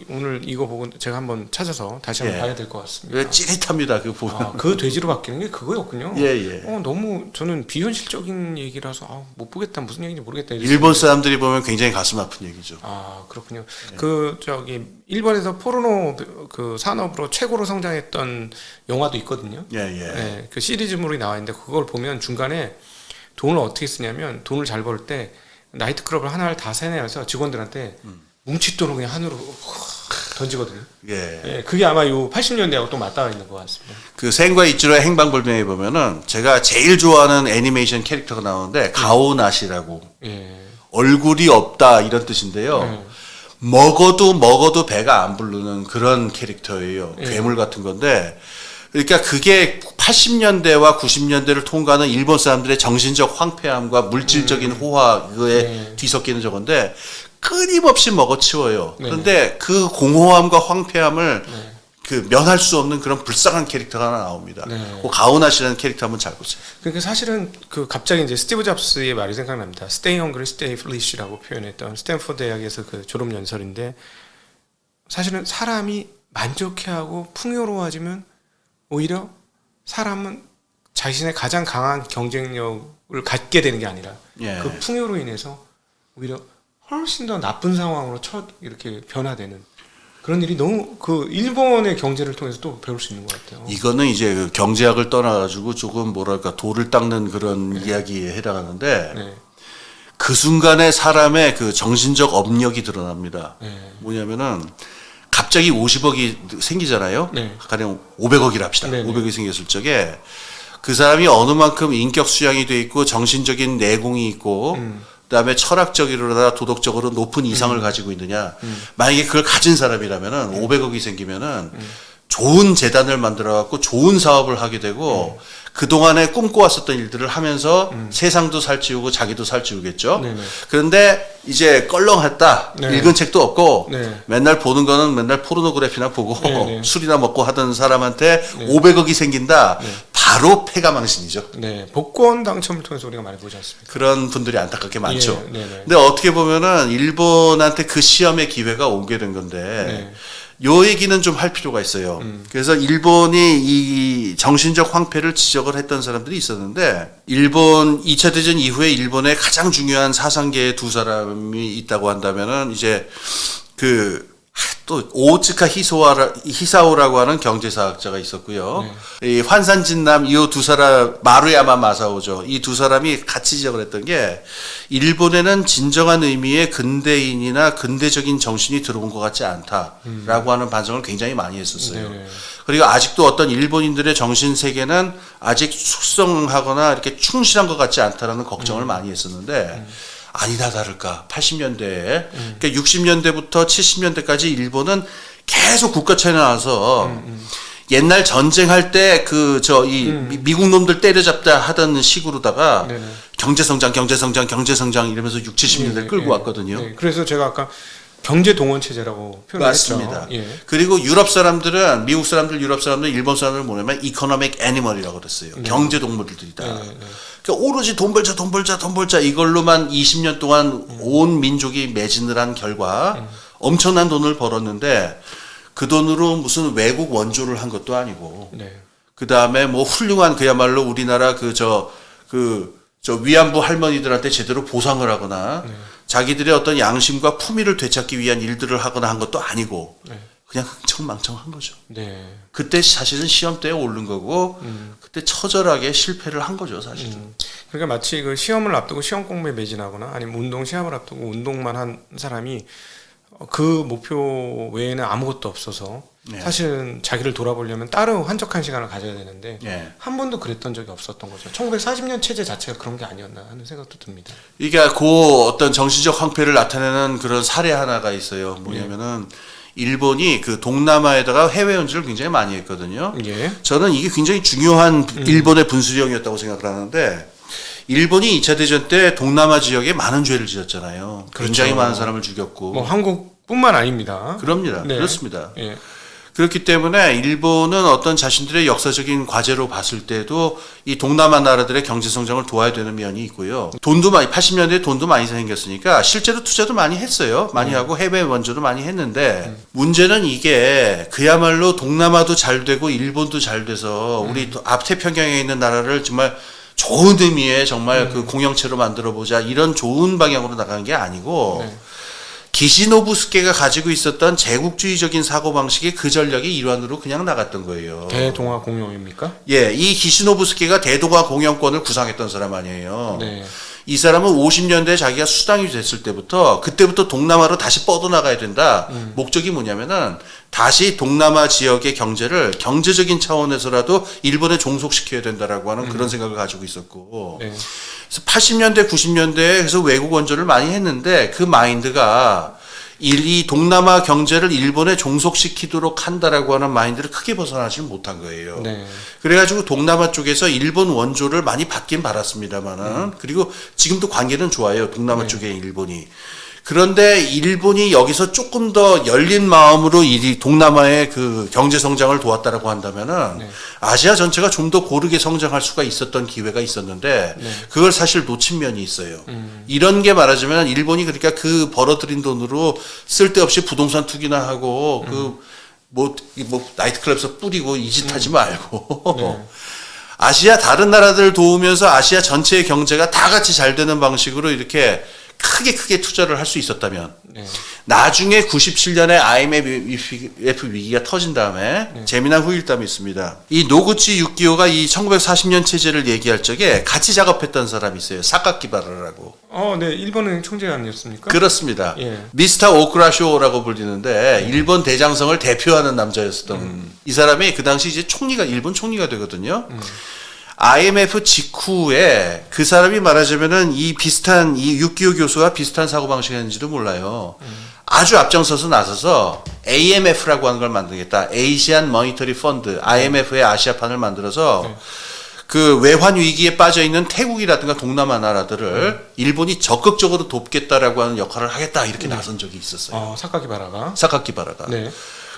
오늘 이거 보고 제가 한번 찾아서 다시 한번
예.
봐야 될 것 같습니다.
왜 찌릿합니다. 그거 보면.
그 돼지로 바뀌는 게 그거였군요.
예.
너무 저는 비현실적인 얘기라서 못 보겠다, 무슨 얘기인지 모르겠다.
일본 사람들이 보면 굉장히 가슴 아픈 얘기죠.
그렇군요. 일본에서 포르노 그 산업으로 최고로 성장했던 영화도 있거든요.
예.
네, 그 시리즈물이 나와 있는데 그걸 보면 중간에 돈을 어떻게 쓰냐면 돈을 잘 벌 때 나이트클럽을 하나를 다 세뇌해서 직원들한테 뭉칫돈을 그냥 하늘로 던지거든요.
예.
그게 아마 요 80년대하고 또 맞닿아 있는 것 같습니다.
그 생과 이치로의 행방불명에 보면은 제가 제일 좋아하는 애니메이션 캐릭터가 나오는데 가오나시라고.
예.
얼굴이 없다 이런 뜻인데요. 먹어도 배가 안 부르는 그런 캐릭터예요. 괴물 같은 건데, 그러니까 그게 80년대와 90년대를 통과하는 일본 사람들의 정신적 황폐함과 물질적인 호화에 뒤섞이는 저건데 끊임없이 먹어치워요. 그런데 그 공허함과 황폐함을 그 면할 수 없는 그런 불쌍한 캐릭터가 하나 나옵니다. 그 가오나시라는 캐릭터 한번 잘 보세요.
그러니까 사실은 그 갑자기 이제 스티브 잡스의 말이 생각납니다. Stay hungry, stay foolish라고 표현했던 스탠포드 대학에서 그 졸업 연설인데, 사실은 사람이 만족해하고 풍요로워지면 오히려 사람은 자신의 가장 강한 경쟁력을 갖게 되는 게 아니라 그 풍요로 인해서 오히려 훨씬 더 나쁜 상황으로 이렇게 변화되는 그런 일이 너무 그 일본의 경제를 통해서 또 배울 수 있는 것 같아요.
이거는 이제 그 경제학을 떠나가지고 조금 뭐랄까 돌을 닦는 그런 이야기에 해당하는데, 그 순간에 사람의 그 정신적 업력이 드러납니다. 뭐냐면은 갑자기 50억이 생기잖아요. 가령 500억이라 합시다. 500억이 생겼을 적에 그 사람이 어느 만큼 인격 수양이 돼 있고 정신적인 내공이 있고 그다음에 철학적이로나 도덕적으로 높은 이상을 가지고 있느냐. 만약에 그걸 가진 사람이라면은 500억이 생기면은 좋은 재단을 만들어 갖고 좋은 사업을 하게 되고 그동안에 꿈꿔왔었던 일들을 하면서 세상도 살찌우고 자기도 살찌우겠죠. 그런데 이제 껄렁했다. 읽은 책도 없고 맨날 보는 거는 맨날 포르노그래피나 보고 술이나 먹고 하던 사람한테 500억이 생긴다. 바로 폐가망신이죠.
복권 당첨을 통해서 우리가 많이 보지 않습니까?
그런 분들이 안타깝게 많죠. 근데 어떻게 보면은 일본한테 그 시험의 기회가 오게 된 건데 요 얘기는 좀 할 필요가 있어요. 그래서 일본이 이 정신적 황폐를 지적을 했던 사람들이 있었는데, 일본 2차 대전 이후에 일본의 가장 중요한 사상계의 두 사람이 있다고 한다면은 이제 그 또 오츠카 히사오라고 하는 경제사학자가 있었고요. 이 환산진남 이 두 사람 마루야마 마사오죠. 이 두 사람이 같이 지적을 했던 게 일본에는 진정한 의미의 근대인이나 근대적인 정신이 들어온 것 같지 않다라고 하는 반성을 굉장히 많이 했었어요. 그리고 아직도 어떤 일본인들의 정신 세계는 아직 숙성하거나 이렇게 충실한 것 같지 않다라는 걱정을 많이 했었는데 아니다 다를까 80년대에 그러니까 60년대부터 70년대까지 일본은 계속 국가 차이가 나서 옛날 전쟁할 때 미국 놈들 때려잡다 하던 식으로다가 경제성장 이러면서 60, 70년대 끌고 왔거든요.
그래서 제가 아까 경제 동원 체제라고 표현했죠.
맞습니다. 그리고 유럽 사람들은 미국 사람들, 유럽 사람들, 일본 사람들 뭐냐면 이코노믹 애니멀이라고 그랬어요. 경제 동물들이다. 그러니까 오로지 돈 벌자 이걸로만 20년 동안 온 민족이 매진을 한 결과 엄청난 돈을 벌었는데 그 돈으로 무슨 외국 원조를 한 것도 아니고 그 다음에 뭐 훌륭한 그야말로 우리나라 저 위안부 할머니들한테 제대로 보상을 하거나 자기들의 어떤 양심과 품위를 되찾기 위한 일들을 하거나 한 것도 아니고 그냥 흥청망청한 거죠. 그때 사실은 시험대에 오른 거고 그때 처절하게 실패를 한 거죠, 사실은.
그러니까 마치 그 시험을 앞두고 시험 공부에 매진하거나 아니면 운동 시합을 앞두고 운동만 한 사람이 그 목표 외에는 아무것도 없어서 사실은 자기를 돌아보려면 따로 한적한 시간을 가져야 되는데 한 번도 그랬던 적이 없었던 거죠. 1940년 체제 자체가 그런 게 아니었나 하는 생각도 듭니다.
이게 그 어떤 정신적 황폐를 나타내는 그런 사례 하나가 있어요. 뭐냐면은 일본이 그 동남아에다가 해외 연주를 굉장히 많이 했거든요. 저는 이게 굉장히 중요한 일본의 분수령이었다고 생각을 하는데 일본이 2차 대전 때 동남아 지역에 많은 죄를 지었잖아요. 굉장히 많은 사람을 죽였고.
뭐 한국뿐만 아닙니다.
그럽니다. 그렇습니다. 그렇기 때문에 일본은 어떤 자신들의 역사적인 과제로 봤을 때도 이 동남아 나라들의 경제 성장을 도와야 되는 면이 있고요. 돈도 많이 80년대에 돈도 많이 생겼으니까 실제로 투자도 많이 했어요. 많이 하고 해외 원조도 많이 했는데 문제는 이게 그야말로 동남아도 잘 되고 일본도 잘 돼서 우리 앞태평양에 있는 나라를 정말 좋은 의미의 정말 그 공영체로 만들어 보자 이런 좋은 방향으로 나가는 게 아니고 기시노부스케가 가지고 있었던 제국주의적인 사고방식의 그 전략의 일환으로 그냥 나갔던 거예요.
대동아 공영입니까?
이 기시노부스케가 대동아 공영권을 구상했던 사람 아니에요. 이 사람은 50년대에 자기가 수당이 됐을 때부터 그때부터 동남아로 다시 뻗어나가야 된다. 목적이 뭐냐면은 다시 동남아 지역의 경제를 경제적인 차원에서라도 일본에 종속시켜야 된다라고 하는 그런 생각을 가지고 있었고 그래서 80년대 90년대에 그래서 외국 원조를 많이 했는데 그 마인드가 이 동남아 경제를 일본에 종속시키도록 한다라고 하는 마인드를 크게 벗어나지 못한 거예요. 그래가지고 동남아 쪽에서 일본 원조를 많이 받긴 받았습니다만은 그리고 지금도 관계는 좋아요. 동남아 쪽에 일본이. 그런데 일본이 여기서 조금 더 열린 마음으로 이 동남아의 그 경제 성장을 도왔다라고 한다면은 아시아 전체가 좀 더 고르게 성장할 수가 있었던 기회가 있었는데 그걸 사실 놓친 면이 있어요. 이런 게 말하자면 일본이 그러니까 그 벌어들인 돈으로 쓸데없이 부동산 투기나 하고 뭐 나이트클럽에서 뿌리고 이 짓 하지 말고 아시아 다른 나라들 도우면서 아시아 전체의 경제가 다 같이 잘 되는 방식으로 이렇게 크게 투자를 할 수 있었다면 나중에 97년에 IMF 위기가 터진 다음에 재미난 후일담이 있습니다. 이 노구치 유키오가 이 1940년 체제를 얘기할 적에 같이 작업했던 사람이 있어요. 사카키바라라고.
일본은행 총재 아니었습니까?
그렇습니다. 미스터 오크라쇼라고 불리는데 일본 대장성을 대표하는 남자였었던 이 사람이 그 당시 이제 일본 총리가 되거든요. IMF 직후에 그 사람이 말하자면은 이 유키오 교수와 비슷한 사고방식이었는지도 몰라요. 아주 앞장서서 나서서 AMF라고 하는 걸 만들겠다. Asian Monetary Fund, IMF의 아시아판을 만들어서 그 외환 위기에 빠져 있는 태국이라든가 동남아 나라들을 일본이 적극적으로 돕겠다라고 하는 역할을 하겠다 이렇게 나선 적이 있었어요. 사카키바라가.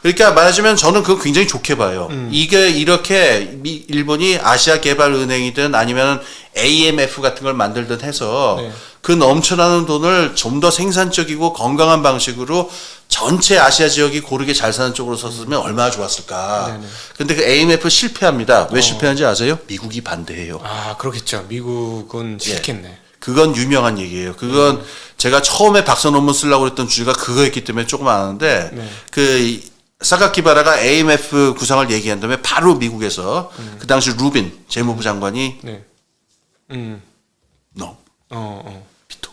그러니까 말하자면 저는 그거 굉장히 좋게 봐요. 이게 이렇게 일본이 아시아개발은행이든 아니면 AMF 같은 걸 만들든 해서 그 넘쳐나는 돈을 좀 더 생산적이고 건강한 방식으로 전체 아시아 지역이 고르게 잘 사는 쪽으로 썼으면 얼마나 좋았을까. 근데 그 AMF 실패합니다. 왜 실패한지 아세요? 미국이 반대해요.
그렇겠죠. 미국은 싫겠네.
그건 유명한 얘기예요. 그건 제가 처음에 박사 논문 쓰려고 했던 주제가 그거였기 때문에 조금 아는데
네.
그 사카키바라가 AMF 구상을 얘기한 다음에 바로 미국에서 그 당시 루빈 재무부 장관이
네.
no.
비토.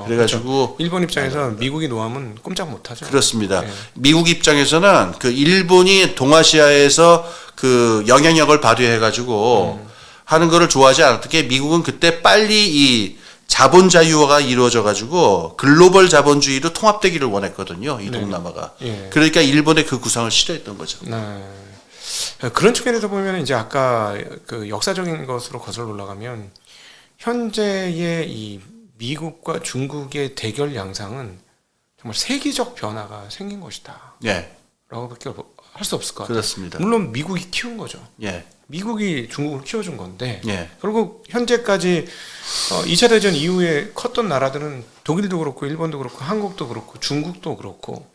그래가지고
그렇죠. 일본 입장에서 미국이 노하면 꼼짝 못하죠.
그렇습니다.
네.
미국 입장에서는 그 일본이 동아시아에서 그 영향력을 발휘해가지고 하는 거를 좋아하지 않았던 게 미국은 그때 빨리 이 자본 자유화가 이루어져가지고 글로벌 자본주의로 통합되기를 원했거든요. 이 동남아가.
예.
그러니까 일본의 그 구상을 싫어했던 거죠.
네. 그런 측면에서 보면 이제 아까 그 역사적인 것으로 거슬러 올라가면 현재의 이 미국과 중국의 대결 양상은 정말 세계적 변화가 생긴 것이다.
예,
라고밖에 할 수 없을 것 같아요.
그렇습니다.
물론 미국이 키운 거죠.
예,
미국이 중국을 키워준 건데
예,
결국 현재까지 2차 대전 이후에 컸던 나라들은 독일도 그렇고 일본도 그렇고 한국도 그렇고 중국도 그렇고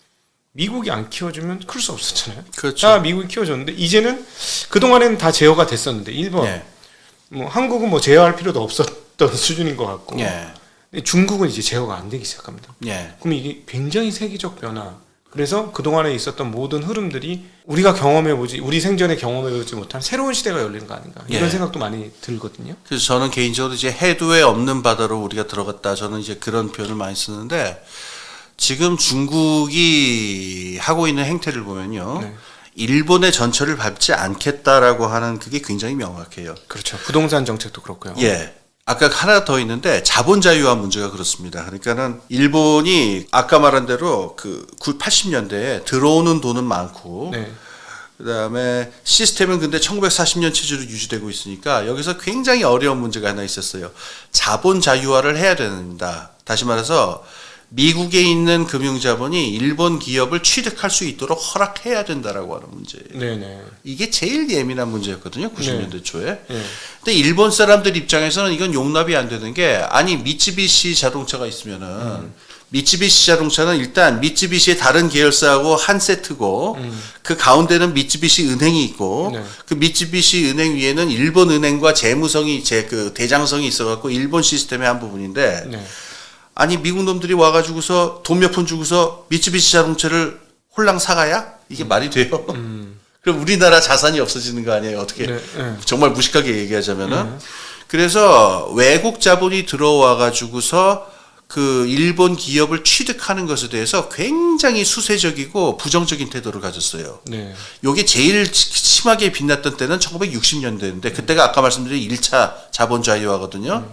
미국이 안 키워주면 클 수 없었잖아요.
그렇죠.
다 미국이 키워줬는데 이제는 그동안에는 다 제어가 됐었는데 일본,
예,
뭐 한국은 뭐 제어할 필요도 없었던 수준인 것 같고
예,
근데 중국은 이제 제어가 안 되기 시작합니다.
예.
그럼 이게 굉장히 세계적 변화. 그래서 그동안에 있었던 모든 흐름들이 우리가 경험해보지 우리 생전에 경험해보지 못한 새로운 시대가 열리는 거 아닌가 이런
예.
생각도 많이 들거든요.
그래서 저는 개인적으로 이제 해도에 없는 바다로 우리가 들어갔다. 저는 이제 그런 표현을 많이 쓰는데 지금 중국이 하고 있는 행태를 보면요.
네.
일본의 전철을 밟지 않겠다라고 하는 그게 굉장히 명확해요.
그렇죠. 부동산 정책도 그렇고요.
예. 아까 하나 더 있는데 자본 자유화 문제가 그렇습니다. 그러니까는 일본이 아까 말한 대로 그 80년대에 들어오는 돈은 많고
네.
그다음에 시스템은 근데 1940년 체제로 유지되고 있으니까 여기서 굉장히 어려운 문제가 하나 있었어요. 자본 자유화를 해야 된다. 다시 말해서 미국에 있는 금융자본이 일본 기업을 취득할 수 있도록 허락해야 된다라고 하는 문제예요.
네네.
이게 제일 예민한 문제였거든요. 90년대 초에.
네.
근데 일본 사람들 입장에서는 이건 용납이 안 되는 게 아니 미쓰비시 자동차가 있으면은 미쓰비시 자동차는 일단 미쓰비시의 다른 계열사하고 한 세트고 그 가운데는 미쓰비시 은행이 있고
네.
그 미쓰비시 은행 위에는 일본 은행과 재무성이 그 대장성이 있어갖고 일본 시스템의 한 부분인데
네.
아니 미국 놈들이 와가지고서 돈 몇 푼 주고서 미쓰비시 자동차를 홀랑 사가야 이게 말이 돼요? 그럼 우리나라 자산이 없어지는 거 아니에요? 어떻게
네. 네.
정말 무식하게 얘기하자면은 그래서 외국 자본이 들어와가지고서 그 일본 기업을 취득하는 것에 대해서 굉장히 수세적이고 부정적인 태도를 가졌어요.
네.
요게 제일 심하게 빛났던 때는 1960년대인데 그때가 아까 말씀드린 1차 자본 자유화거든요.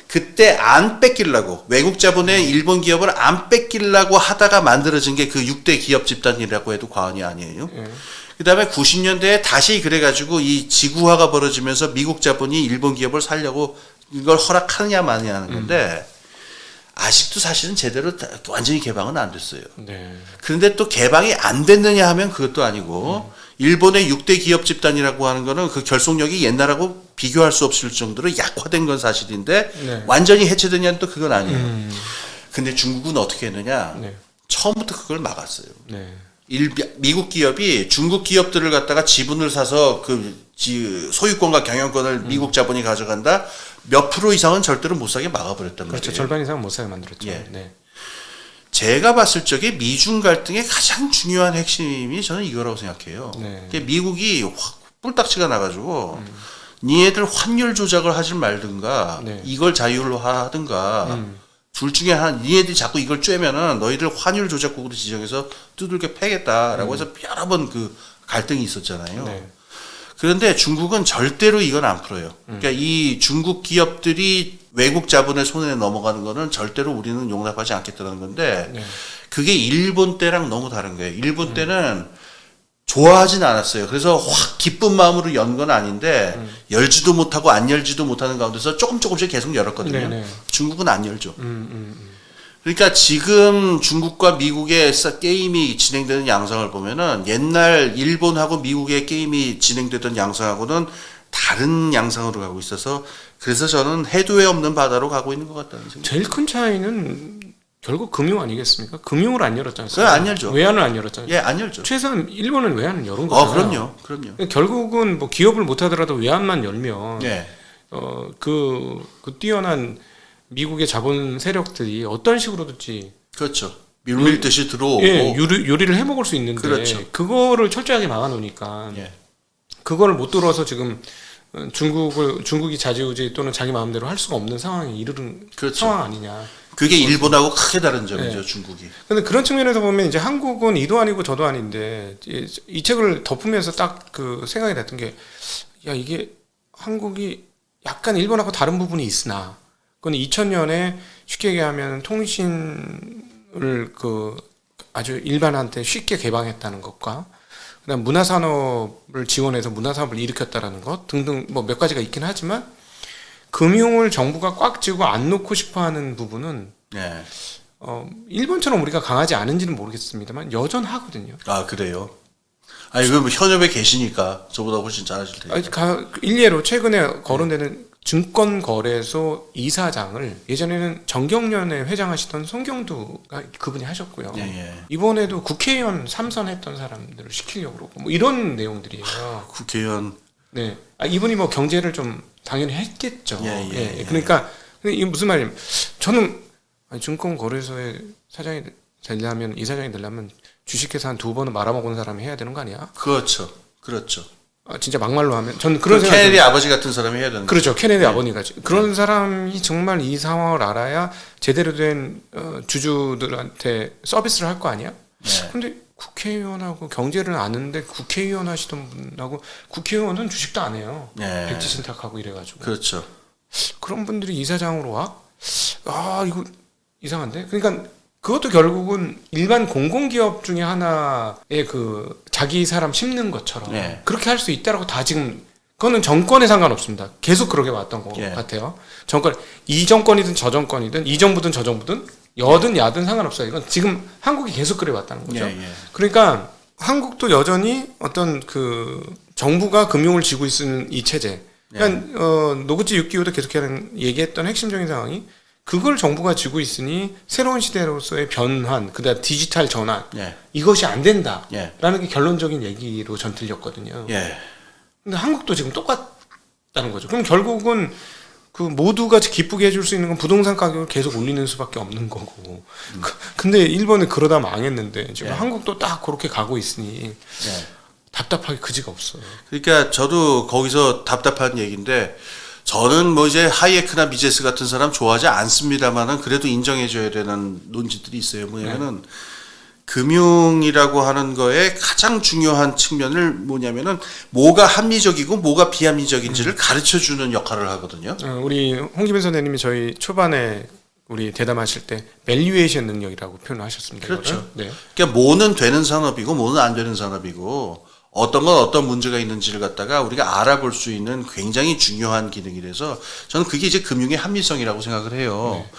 그때 안 뺏기려고 외국 자본의 일본 기업을 안 뺏기려고 하다가 만들어진 게 그 6대 기업 집단이라고 해도 과언이 아니에요. 그다음에 90년대에 다시 그래가지고 이 지구화가 벌어지면서 미국 자본이 일본 기업을 살려고 이걸 허락하느냐 마느냐 하는 건데 아직도 사실은 제대로 완전히 개방은 안 됐어요.
네.
그런데 또 개방이 안 됐느냐 하면 그것도 아니고 일본의 6대 기업 집단이라고 하는 거는 그 결속력이 옛날하고 비교할 수 없을 정도로 약화된 건 사실인데
네.
완전히 해체되냐는 또 그건 아니에요. 근데 중국은 어떻게 했느냐?
네.
처음부터 그걸 막았어요.
네.
미국 기업이 중국 기업들을 갖다가 지분을 사서 소유권과 경영권을 미국 자본이 가져간다. 몇 프로 이상은 절대로 못 사게 막아버렸단 말이에요.
그렇죠. 절반 이상 못 사게 만들었죠.
예.
네.
제가 봤을 적에 미중 갈등의 가장 중요한 핵심이 저는 이거라고 생각해요. 네.
네.
미국이 확 뿔딱지가 나가지고 니네들 환율 조작을 하지 말든가
네.
이걸 자율화하든가 둘 중에 니네들이 자꾸 이걸 쬐면은 너희들 환율 조작국으로 지정해서 두들겨 패겠다라고 해서 여러 번 그 갈등이 있었잖아요.
네.
그런데 중국은 절대로 이건 안 풀어요. 그러니까 이 중국 기업들이 외국 자본의 손에 넘어가는 거는 절대로 우리는 용납하지 않겠다는 건데
네.
그게 일본 때랑 너무 다른 거예요. 일본 때는 좋아하진 않았어요. 그래서 확 기쁜 마음으로 연 건 아닌데 열지도 못하고 안 열지도 못하는 가운데서 조금씩 계속 열었거든요.
네, 네.
중국은 안 열죠. 그러니까 지금 중국과 미국의 게임이 진행되는 양상을 보면은 옛날 일본하고 미국의 게임이 진행되던 양상하고는 다른 양상으로 가고 있어서 그래서 저는 해도에 없는 바다로 가고 있는 것 같다는 생각.
제일 큰 차이는 결국 금융 아니겠습니까? 금융을 안 열었지 않습니까?
그래, 안 열죠.
외환을 안 열었잖아요.
예, 안 열죠.
최소한 일본은 외환을 열은 거잖아요.
그럼요.
결국은 뭐 기업을 못 하더라도 외환만 열면
예.
그 뛰어난 미국의 자본 세력들이 어떤 식으로든지
그렇죠. 밀밀듯이 들어오고
예, 요리를 해 먹을 수 있는데
그렇죠.
그거를 철저하게 막아놓으니까
예.
그거를 못 들어서 지금 중국이 자지우지 또는 자기 마음대로 할 수가 없는 상황에 이르는
그렇죠.
상황 아니냐.
그게 일본하고 크게 다른 점이죠.
네.
중국이.
근데 그런 측면에서 보면 이제 한국은 이도 아니고 저도 아닌데 이 책을 덮으면서 딱 그 생각이 났던 게 야 이게 한국이 약간 일본하고 다른 부분이 있으나 그건 2000년에 쉽게 얘기하면 통신을 그 아주 일반한테 쉽게 개방했다는 것과 그다음 문화산업을 지원해서 문화산업을 일으켰다라는 것 등등 뭐 몇 가지가 있긴 하지만 금융을 정부가 꽉 쥐고 안 놓고 싶어하는 부분은
예.
일본처럼 우리가 강하지 않은지는 모르겠습니다만 여전하거든요.
아 그래요. 아니 그뭐 현업에 계시니까 저보다 훨씬 잘하실 테니까.
일례로 최근에 거론되는 증권거래소 이사장을 예전에는 정경련에 회장하시던 송경두가 그분이 하셨고요.
예, 예.
이번에도 국회의원 3선 했던 사람들을 시키려고 그러고 뭐 이런 내용들이에요.
국회의원.
네. 이분이 뭐 경제를 좀 당연히 했겠죠.
예.
그러니까 근데 이게 무슨 말이냐면 저는 증권거래소의 사장이 되려면 이사장이 되려면 주식회사 한 2번은 말아먹은 사람이 해야 되는 거 아니야?
그렇죠.
진짜 막말로 하면 저는 그런
그
생각이
케네디 아버지 같은 사람이 해야 되는 거죠.
그렇죠. 케네디 아버니가 그런 사람이 정말 이 상황을 알아야 제대로 된 주주들한테 서비스를 할 거 아니야?
네.
근데 국회의원하고 경제를 아는데 국회의원 하시던 분하고 국회의원은 주식도 안 해요.
네.
백지 신탁하고 이래가지고
그렇죠.
그런 분들이 이사장으로 와? 이거 이상한데? 그러니까 그것도 결국은 일반 공공기업 중에 하나의 그 자기 사람 심는 것처럼
네.
그렇게 할 수 있다라고 다 지금 그거는 정권에 상관없습니다. 계속 그렇게 왔던 것
예.
같아요. 정권 이 정권이든 저 정권이든 이 정부든 저 정부든 여든 야든 상관없어요. 이건 지금 한국이 계속 그래 왔다는 거죠.
예.
그러니까 한국도 여전히 어떤 그 정부가 금융을 쥐고 있는 이 체제. 그러니까 노구치 유키오도 계속 얘기했던 핵심적인 상황이 그걸 정부가 쥐고 있으니 새로운 시대로서의 변환, 그다음 디지털 전환
예.
이것이 안 된다라는
예.
게 결론적인 얘기로 전 들렸거든요.
예.
근데 한국도 지금 똑같다는 거죠. 그럼 결국은 그 모두가 기쁘게 해줄 수 있는 건 부동산 가격을 계속 올리는 수밖에 없는 거고. 근데 일본은 그러다 망했는데 지금
예.
한국도 딱 그렇게 가고 있으니
예.
답답하게 그지가 없어요.
그러니까 저도 거기서 답답한 얘기인데 저는 뭐 이제 하이에크나 미제스 같은 사람 좋아하지 않습니다만은 그래도 인정해줘야 되는 논지들이 있어요. 뭐냐면은 금융이라고 하는 거에 가장 중요한 측면을 뭐냐면은 뭐가 합리적이고 뭐가 비합리적인지를 가르쳐주는 역할을 하거든요.
우리 홍기빈 선생님이 저희 초반에 우리 대담하실 때 밸류에이션 능력이라고 표현하셨습니다.
그렇죠.
이거를. 네.
그러니까 뭐는 되는 산업이고 뭐는 안 되는 산업이고 어떤 건 어떤 문제가 있는지를 갖다가 우리가 알아볼 수 있는 굉장히 중요한 기능이라서 저는 그게 이제 금융의 합리성이라고 생각을 해요.
네.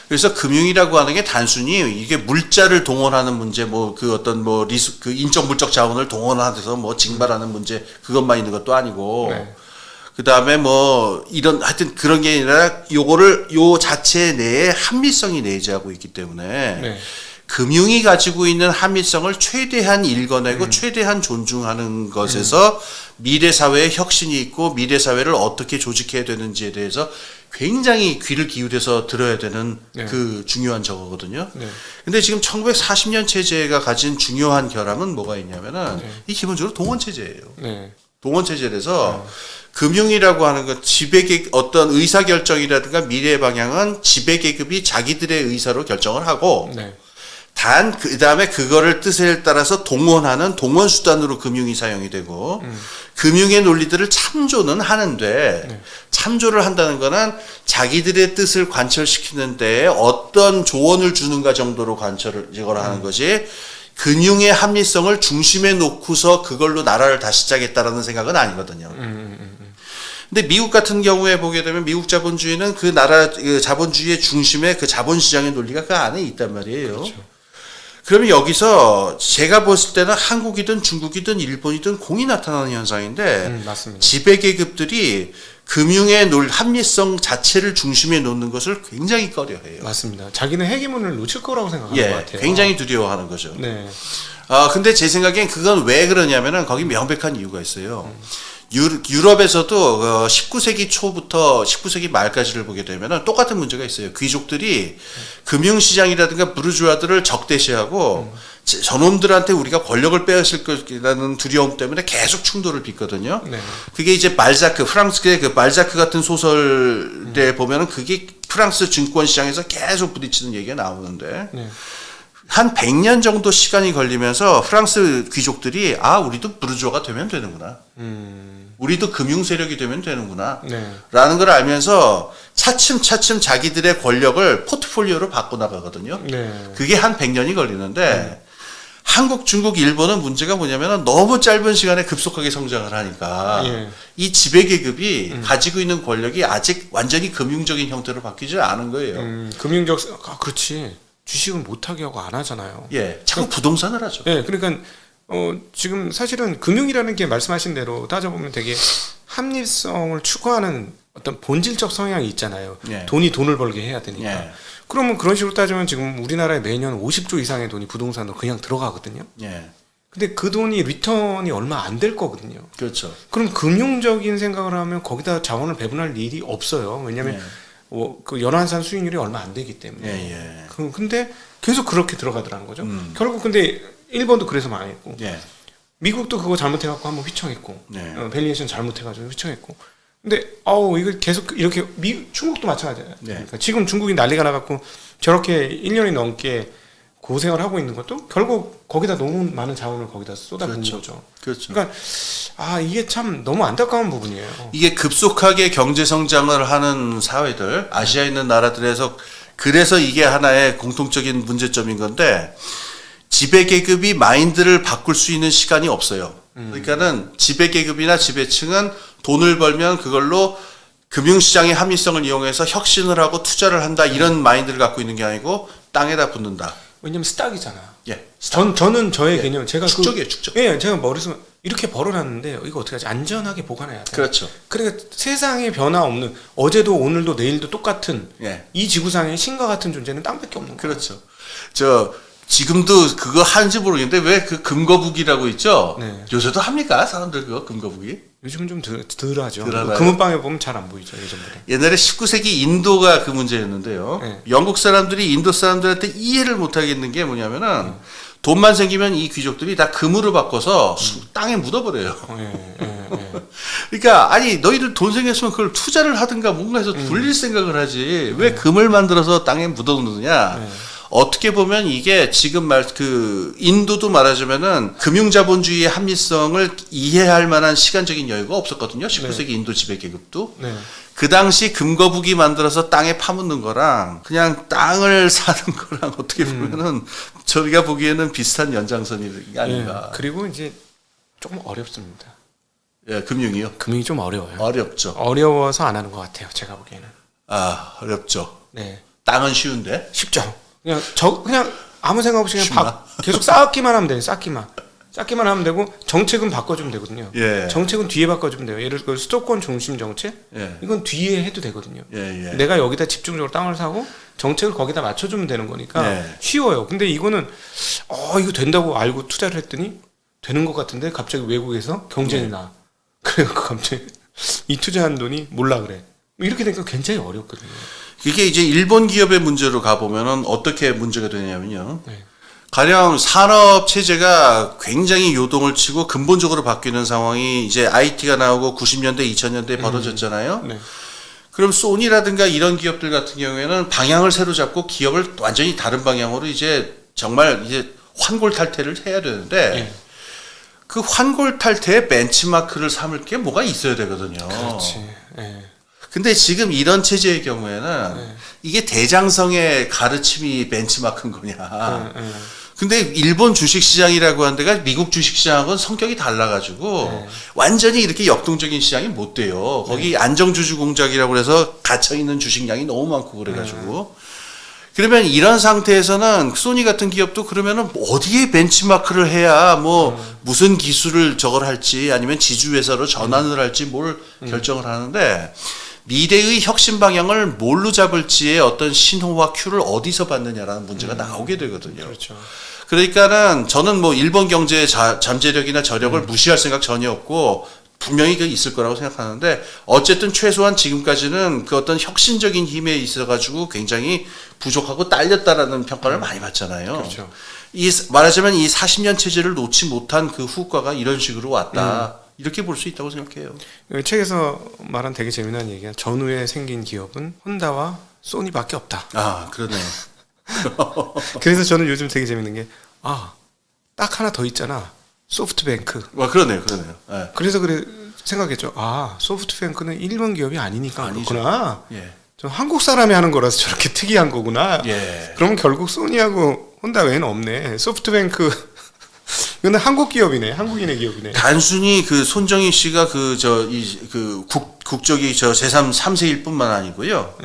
그래서 금융이라고 하는 게 단순히 이게 물자를 동원하는 문제, 뭐 그 어떤 뭐 그 인적 물적 자원을 동원해서 뭐 징발하는 문제 그것만 있는 것도 아니고,
네.
그 다음에 뭐 이런 하여튼 그런 게 아니라 요거를 요 자체 내에 합리성이 내재하고 있기 때문에.
네.
금융이 가지고 있는 합리성을 최대한 읽어내고 최대한 존중하는 것에서 미래 사회의 혁신이 있고 미래 사회를 어떻게 조직해야 되는지에 대해서 굉장히 귀를 기울여서 들어야 되는
네.
그 중요한 저거거든요.
네.
근데 지금 1940년 체제가 가진 중요한 결함은 뭐가 있냐면은
네.
이 기본적으로 동원 체제예요.
네.
동원 체제라서 금융이라고 하는 것 지배계 어떤 의사 결정이라든가 미래 방향은 지배계급이 자기들의 의사로 결정을 하고
네.
단 그 다음에 그거를 뜻에 따라서 동원하는 동원 수단으로 금융이 사용이 되고 금융의 논리들을 참조는 하는데
네.
참조를 한다는 거는 자기들의 뜻을 관철시키는 데에 어떤 조언을 주는가 정도로 관철을 이걸 하는 거지 금융의 합리성을 중심에 놓고서 그걸로 나라를 다시 시작했다라는 생각은 아니거든요. 근데 미국 같은 경우에 보게 되면 미국 자본주의는 그 나라 그 자본주의의 중심에 그 자본시장의 논리가 그 안에 있단 말이에요.
그렇죠.
그러면 여기서 제가 봤을 때는 한국이든 중국이든 일본이든 공이 나타나는 현상인데
맞습니다.
지배계급들이 금융의 합리성 자체를 중심에 놓는 것을 굉장히 꺼려해요.
맞습니다. 자기는 헤게문을 놓칠 거라고 생각하는 것 같아요.
굉장히 두려워하는 거죠.
네.
근데 제 생각엔 그건 왜 그러냐면은 거기 명백한 이유가 있어요. 유럽에서도 19세기 초부터 19세기 말까지를 보게 되면은 똑같은 문제가 있어요. 귀족들이 금융시장이라든가 부르주아들을 적대시하고 저놈들한테 우리가 권력을 빼앗을 것이라는 두려움 때문에 계속 충돌을 빚거든요.
네.
그게 이제 발자크, 프랑스의 그 발자크 같은 소설에 보면은 그게 프랑스 증권시장에서 계속 부딪히는 얘기가 나오는데
네.
한 100년 정도 시간이 걸리면서 프랑스 귀족들이 우리도 부르주아가 되면 되는구나. 우리도 금융 세력이 되면 되는구나.
네.
라는 걸 알면서 차츰차츰 자기들의 권력을 포트폴리오로 바꿔 나가거든요.
네.
그게 한 100년이 걸리는데 한국, 중국, 일본은 문제가 뭐냐면 너무 짧은 시간에 급속하게 성장을 하니까
예.
이 지배계급이 가지고 있는 권력이 아직 완전히 금융적인 형태로 바뀌지 않은 거예요.
그렇지. 주식은 못하게 하고 안 하잖아요.
예, 자꾸 부동산을 하죠.
네, 그러니까 지금 사실은 금융이라는 게 말씀하신 대로 따져보면 되게 합리성을 추구하는 어떤 본질적 성향이 있잖아요.
예.
돈이 돈을 벌게 해야 되니까.
예.
그러면 그런 식으로 따지면 지금 우리나라에 매년 50조 이상의 돈이 부동산으로 그냥 들어가거든요.
예,
근데 그 돈이 리턴이 얼마 안 될 거거든요.
그렇죠.
그럼 금융적인 생각을 하면 거기다 자원을 배분할 일이 없어요. 왜냐하면
예.
그 연환산 수익률이 얼마 안 되기 때문에.
예.
근데 계속 그렇게 들어가더라는 거죠. 결국 근데 일본도 그래서 망했고,
예.
미국도 그거 잘못해갖고 한번 휘청했고,
네.
밸리에이션 잘못해가지고 휘청했고. 근데 이거 계속 이렇게 중국도 마찬가지예요.
네.
그러니까 지금 중국이 난리가 나갖고 저렇게 1년이 넘게 고생을 하고 있는 것도 결국 거기다 너무 많은 자원을 거기다 쏟아붓는 거죠.
그렇죠.
그러니까 이게 참 너무 안타까운 부분이에요.
이게 급속하게 경제 성장을 하는 사회들, 아시아에 있는 나라들에서 그래서 이게 하나의 공통적인 문제점인 건데 지배계급이 마인드를 바꿀 수 있는 시간이 없어요. 그러니까는 지배계급이나 지배층은 돈을 벌면 그걸로 금융시장의 합리성을 이용해서 혁신을 하고 투자를 한다 이런 마인드를 갖고 있는 게 아니고 땅에다 붙는다.
왜냐면 스탁이잖아.
예.
저는 저의 개념 제가
축적이에요, 축적.
예, 제가 머릿속에 이렇게 벌어놨는데 이거 어떻게 하지? 안전하게 보관해야 돼.
그렇죠.
그러니까 세상에 변화 없는 어제도 오늘도 내일도 똑같은
예.
이 지구상에 신과 같은 존재는 땅밖에 없는 거예요.
그렇죠. 지금도 그거 하는지 모르겠는데 왜 그 금거북이라고 있죠?
네.
요새도 합니까? 사람들 그거 금거북이?
요즘은 좀 덜하죠.
덜하나요?
금은방에 보면 잘 안 보이죠 예전보다.
옛날에 19세기 인도가 그 문제였는데요.
네.
영국 사람들이 인도 사람들한테 이해를 못 하겠는 게 뭐냐면은 돈만 생기면 이 귀족들이 다 금으로 바꿔서 땅에 묻어버려요. 그러니까 아니 너희들 돈 생겼으면 그걸 투자를 하든가 뭔가 해서 돌릴 생각을 하지 왜 금을 만들어서 땅에 묻어놓느냐. 어떻게 보면 이게 지금 인도도 말하자면은 금융자본주의의 합리성을 이해할 만한 시간적인 여유가 없었거든요. 19세기 인도 지배계급도.
네.
그 당시 금거북이 만들어서 땅에 파묻는 거랑 그냥 땅을 사는 거랑 어떻게 보면은 저희가 보기에는 비슷한 연장선이 아닌가.
그리고 이제 조금 어렵습니다.
예, 금융이요.
금융이 좀 어려워요.
어렵죠.
어려워서 안 하는 것 같아요. 제가 보기에는.
어렵죠.
네.
땅은 쉬운데.
쉽죠. 그냥 아무 생각 없이 그냥
쉽나?
계속 쌓기만 하면 돼요. 쌓기만 하면 되고 정책은 바꿔주면 되거든요.
예.
정책은 뒤에 바꿔주면 돼요. 예를 들어 수도권 중심 정책
예.
이건 뒤에 해도 되거든요.
예.
내가 여기다 집중적으로 땅을 사고 정책을 거기다 맞춰주면 되는 거니까
예.
쉬워요. 근데 이거는 이거 된다고 알고 투자를 했더니 되는 것 같은데 갑자기 외국에서 경쟁이 나. 그래갖고 갑자기 이 투자한 돈이 몰라 그래. 이렇게 되니까 굉장히 어렵거든요.
이게 이제 일본 기업의 문제로 가보면은 어떻게 문제가 되냐면요.
네.
가령 산업 체제가 굉장히 요동을 치고 근본적으로 바뀌는 상황이 이제 IT가 나오고 90년대, 2000년대에 벌어졌잖아요.
네.
그럼 소니라든가 이런 기업들 같은 경우에는 방향을 새로 잡고 기업을 완전히 다른 방향으로 이제 정말 이제 환골탈태를 해야 되는데
네.
그 환골탈태의 벤치마크를 삼을 게 뭐가 있어야 되거든요.
그렇지. 네.
근데 지금 이런 체제의 경우에는 이게 대장성의 가르침이 벤치마크인 거냐. 근데 일본 주식시장이라고 하는 데가 미국 주식시장하고는 성격이 달라가지고 완전히 이렇게 역동적인 시장이 못 돼요. 거기 안정주주 공작이라고 해서 갇혀있는 주식량이 너무 많고 그래가지고. 그러면 이런 상태에서는 소니 같은 기업도 그러면은 어디에 벤치마크를 해야 무슨 기술을 저걸 할지 아니면 지주회사로 전환을 할지 뭘 결정을 하는데 미래의 혁신 방향을 뭘로 잡을지의 어떤 신호와 큐를 어디서 받느냐라는 문제가 나오게 되거든요.
그렇죠.
그러니까는 저는 일본 경제의 잠재력이나 저력을 무시할 생각 전혀 없고 분명히 그 있을 거라고 생각하는데 어쨌든 최소한 지금까지는 그 어떤 혁신적인 힘에 있어가지고 굉장히 부족하고 딸렸다라는 평가를 많이 받잖아요.
그렇죠.
말하자면 이 40년 체제를 놓지 못한 그 후과가 이런 식으로 왔다. 이렇게 볼 수 있다고 생각해요.
책에서 말한 되게 재미난 얘기가 전후에 생긴 기업은 혼다와 소니밖에 없다.
아, 그러네요.
그래서 저는 요즘 되게 재밌는 게 딱 하나 더 있잖아. 소프트뱅크.
와, 그러네요. 예.
그래서 생각했죠. 소프트뱅크는 일본 기업이 아니니까
아니죠.
그렇구나.
예.
저 한국 사람이 하는 거라서 저렇게 특이한 거구나.
예.
그러면 결국 소니하고 혼다 외에는 없네. 소프트뱅크. 이거는 한국 기업이네. 한국인의 기업이네.
단순히 그 손정희 씨가 국적이 제3, 3세일 뿐만 아니고요.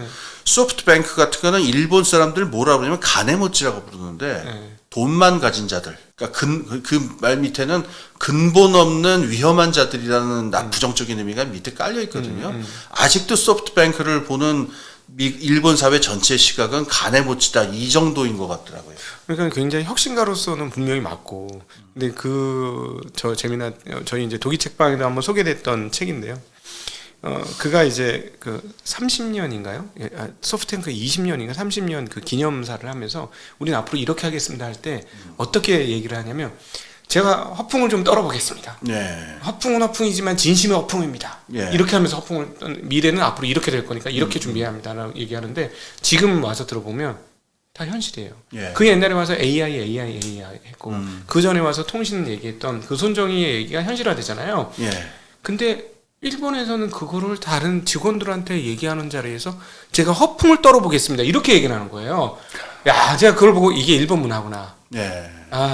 소프트뱅크 같은 거는 일본 사람들 뭐라 그러냐면 가네모찌라고 부르는데 돈만 가진 자들. 그러니까 그 말 밑에는 근본 없는 위험한 자들이라는 부정적인 의미가 밑에 깔려 있거든요. 아직도 소프트뱅크를 보는 일본 사회 전체 시각은 가네모찌다 이 정도인 것 같더라고요.
그러니까 굉장히 혁신가로서는 분명히 맞고, 근데 재미난 저희 이제 독일 책방에도 한번 소개됐던 책인데요. 그가 이제 그 30년인가요? 소프트뱅크 20년인가 30년 그 기념사를 하면서 우리는 앞으로 이렇게 하겠습니다 할 때 어떻게 얘기를 하냐면 제가 허풍을 좀 떨어보겠습니다.
네.
허풍은 허풍이지만 진심의 허풍입니다.
예.
이렇게 하면서 미래는 앞으로 이렇게 될 거니까 이렇게 준비해야 합니다라고 얘기하는데 지금 와서 들어보면 다 현실이에요.
예.
그 옛날에 와서 AI 했고 그 전에 와서 통신 얘기했던 그 손정희의 얘기가 현실화되잖아요.
예.
근데 일본에서는 그거를 다른 직원들한테 얘기하는 자리에서 제가 허풍을 떨어보겠습니다. 이렇게 얘기를 하는 거예요. 야, 제가 그걸 보고 이게 일본 문화구나.
예.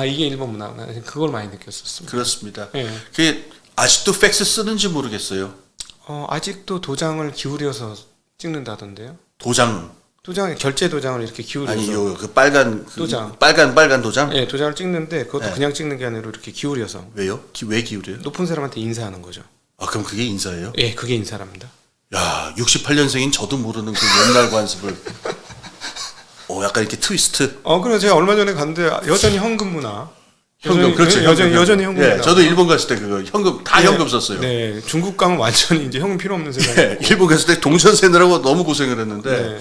이게 일본 문화구나. 그걸 많이 느꼈었습니다.
그렇습니다.
예.
그게 아직도 팩스 쓰는지 모르겠어요.
아직도 도장을 기울여서 찍는다던데요.
도장.
결제 도장을 이렇게 기울여서.
아니, 그 빨간
도장.
빨간 도장?
예, 도장을 찍는데 그것도
네.
그냥 찍는 게 아니라 이렇게 기울여서.
왜요? 왜 기울여요?
높은 사람한테 인사하는 거죠.
그럼 그게 인사예요?
예, 그게 인사랍니다.
야, 68년생인 저도 모르는 그 옛날 관습을. 약간 이렇게 트위스트.
그래서 제가 얼마 전에 갔는데 여전히 현금 문화.
현금, 그렇죠.
여전히 현금 문화.
예, 저도 일본 갔을 때 그거 현금 다 현금 썼어요.
네, 중국 가면 완전히 이제 현금 필요 없는 세상이.
예, 일본 갔을 때 동전 세느라고 너무 고생을 했는데
네.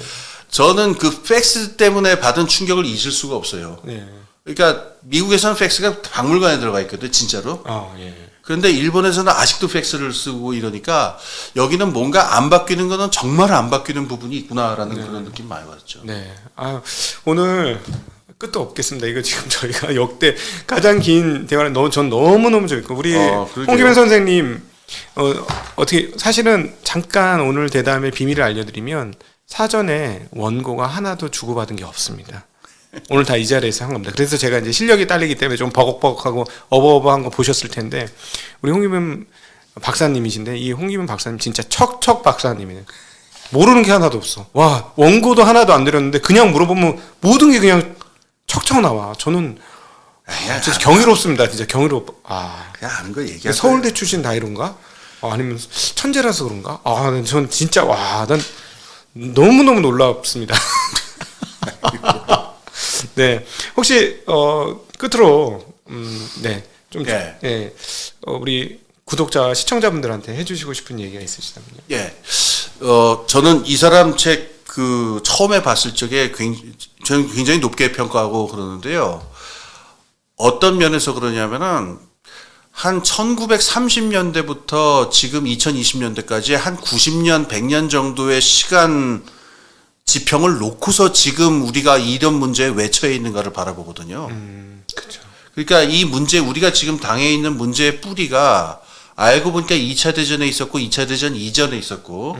저는 그 팩스 때문에 받은 충격을 잊을 수가 없어요.
네.
그러니까 미국에서는 팩스가 박물관에 들어가 있거든, 진짜로.
예.
그런데 일본에서는 아직도 팩스를 쓰고 이러니까 여기는 뭔가 안 바뀌는 거는 정말 안 바뀌는 부분이 있구나라는 그런 느낌 많이 받았죠.
네. 오늘 끝도 없겠습니다. 이거 지금 저희가 역대 가장 긴 대화를 전 너무너무 재밌고 우리 홍기명 선생님 어떻게 사실은 잠깐 오늘 대담의 비밀을 알려드리면 사전에 원고가 하나도 주고받은 게 없습니다. 오늘 다 이 자리에서 한 겁니다. 그래서 제가 이제 실력이 딸리기 때문에 좀 버벅버벅하고 어버어버한 거 보셨을 텐데 우리 홍기명 박사님이신데 이 홍기명 박사님 진짜 척척 박사님이에요. 모르는 게 하나도 없어. 와, 원고도 하나도 안 드렸는데 그냥 물어보면 모든 게 그냥 척척 나와. 저는 진짜 경이롭습니다. 진짜 경이롭.
그냥 아는 거 얘기하세요.
서울대 출신 다 이런가? 아니면 천재라서 그런가? 전 진짜 난 너무너무 놀랍습니다. 네, 혹시 끝으로 우리 구독자 시청자분들한테 해주시고 싶은 얘기가 있으시다면요?
예, 저는 이 사람 책 처음에 봤을 적에 저는 굉장히 높게 평가하고 그러는데요. 어떤 면에서 그러냐면은 한 1930년대부터 지금 2020년대까지 한 90년, 100년 정도의 시간 지평을 놓고서 지금 우리가 이런 문제에 왜 처해 있는가를 바라보거든요.
그렇죠.
그러니까 이 문제, 우리가 지금 당해 있는 문제의 뿌리가 알고 보니까 2차 대전에 있었고 2차 대전 이전에 있었고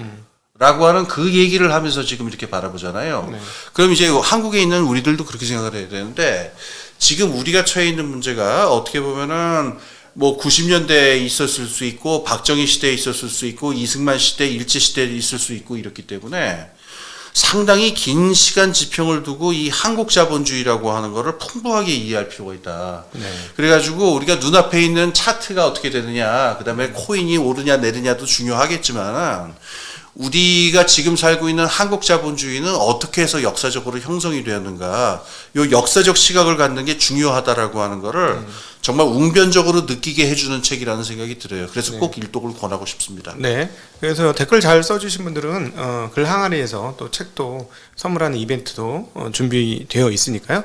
라고 하는 그 얘기를 하면서 지금 이렇게 바라보잖아요.
네.
그럼 이제 한국에 있는 우리들도 그렇게 생각을 해야 되는데 지금 우리가 처해 있는 문제가 어떻게 보면은 뭐 90년대에 있었을 수 있고 박정희 시대에 있었을 수 있고 이승만 시대, 일제 시대에 있을 수 있고 이렇기 때문에 상당히 긴 시간 지평을 두고 이 한국 자본주의라고 하는 거를 풍부하게 이해할 필요가 있다.
네.
그래가지고 우리가 눈앞에 있는 차트가 어떻게 되느냐, 그 다음에 코인이 오르냐 내리냐도 중요하겠지만 우리가 지금 살고 있는 한국 자본주의는 어떻게 해서 역사적으로 형성이 되었는가, 요 역사적 시각을 갖는 게 중요하다라고 하는 거를 정말 웅변적으로 느끼게 해주는 책이라는 생각이 들어요. 그래서
네.
꼭 일독을 권하고 싶습니다.
네. 그래서 댓글 잘 써주신 분들은 글 항아리에서 또 책도 선물하는 이벤트도 준비되어 있으니까요.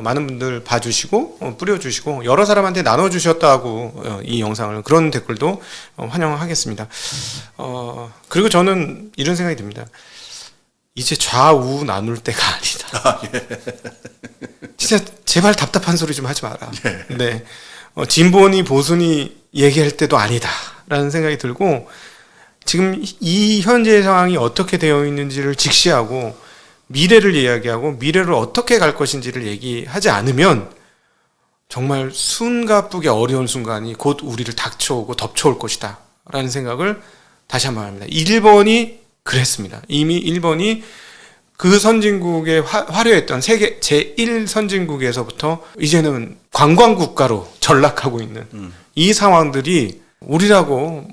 많은 분들 봐주시고 뿌려주시고 여러 사람한테 나눠주셨다고 이 영상을 그런 댓글도 환영하겠습니다. 그리고 저는 이런 생각이 듭니다. 이제 좌우 나눌 때가 아니다. 진짜 제발 답답한 소리 좀 하지 마라. 네. 진보니 보수니 얘기할 때도 아니다라는 생각이 들고 지금 이 현재 상황이 어떻게 되어 있는지를 직시하고 미래를 이야기하고 미래를 어떻게 갈 것인지를 얘기하지 않으면 정말 숨가쁘게 어려운 순간이 곧 우리를 닥쳐오고 덮쳐올 것이다 라는 생각을 다시 한번 합니다. 일본이 그랬습니다. 이미 일본이 그 선진국에 화려했던 세계 제1선진국에서부터 이제는 관광국가로 전락하고 있는 이 상황들이 우리라고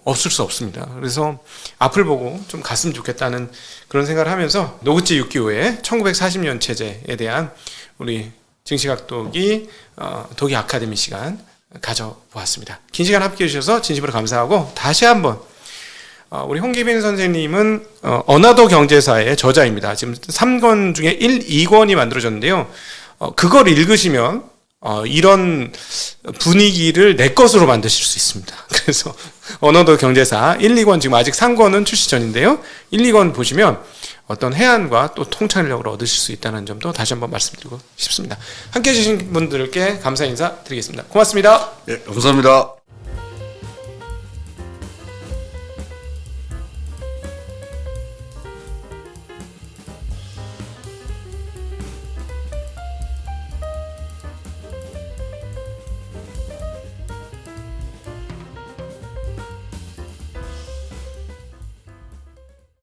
없을 수 없습니다. 그래서 앞을 보고 좀 갔으면 좋겠다는 그런 생각을 하면서 노구치 유키오의 1940년 체제에 대한 우리 증시각독이 독일 아카데미 시간 가져보았습니다. 긴 시간 함께해 주셔서 진심으로 감사하고 다시 한번 우리 홍기빈 선생님은 어나더 경제사의 저자입니다. 지금 3권 중에 1, 2권이 만들어졌는데요. 그걸 읽으시면 이런 분위기를 내 것으로 만드실 수 있습니다. 그래서 어나더 경제사 1, 2권 지금 아직 3권은 출시 전인데요. 1, 2권 보시면 어떤 해안과 또 통찰력을 얻으실 수 있다는 점도 다시 한번 말씀드리고 싶습니다. 함께해 주신 분들께 감사 인사 드리겠습니다. 고맙습니다.
예, 감사합니다.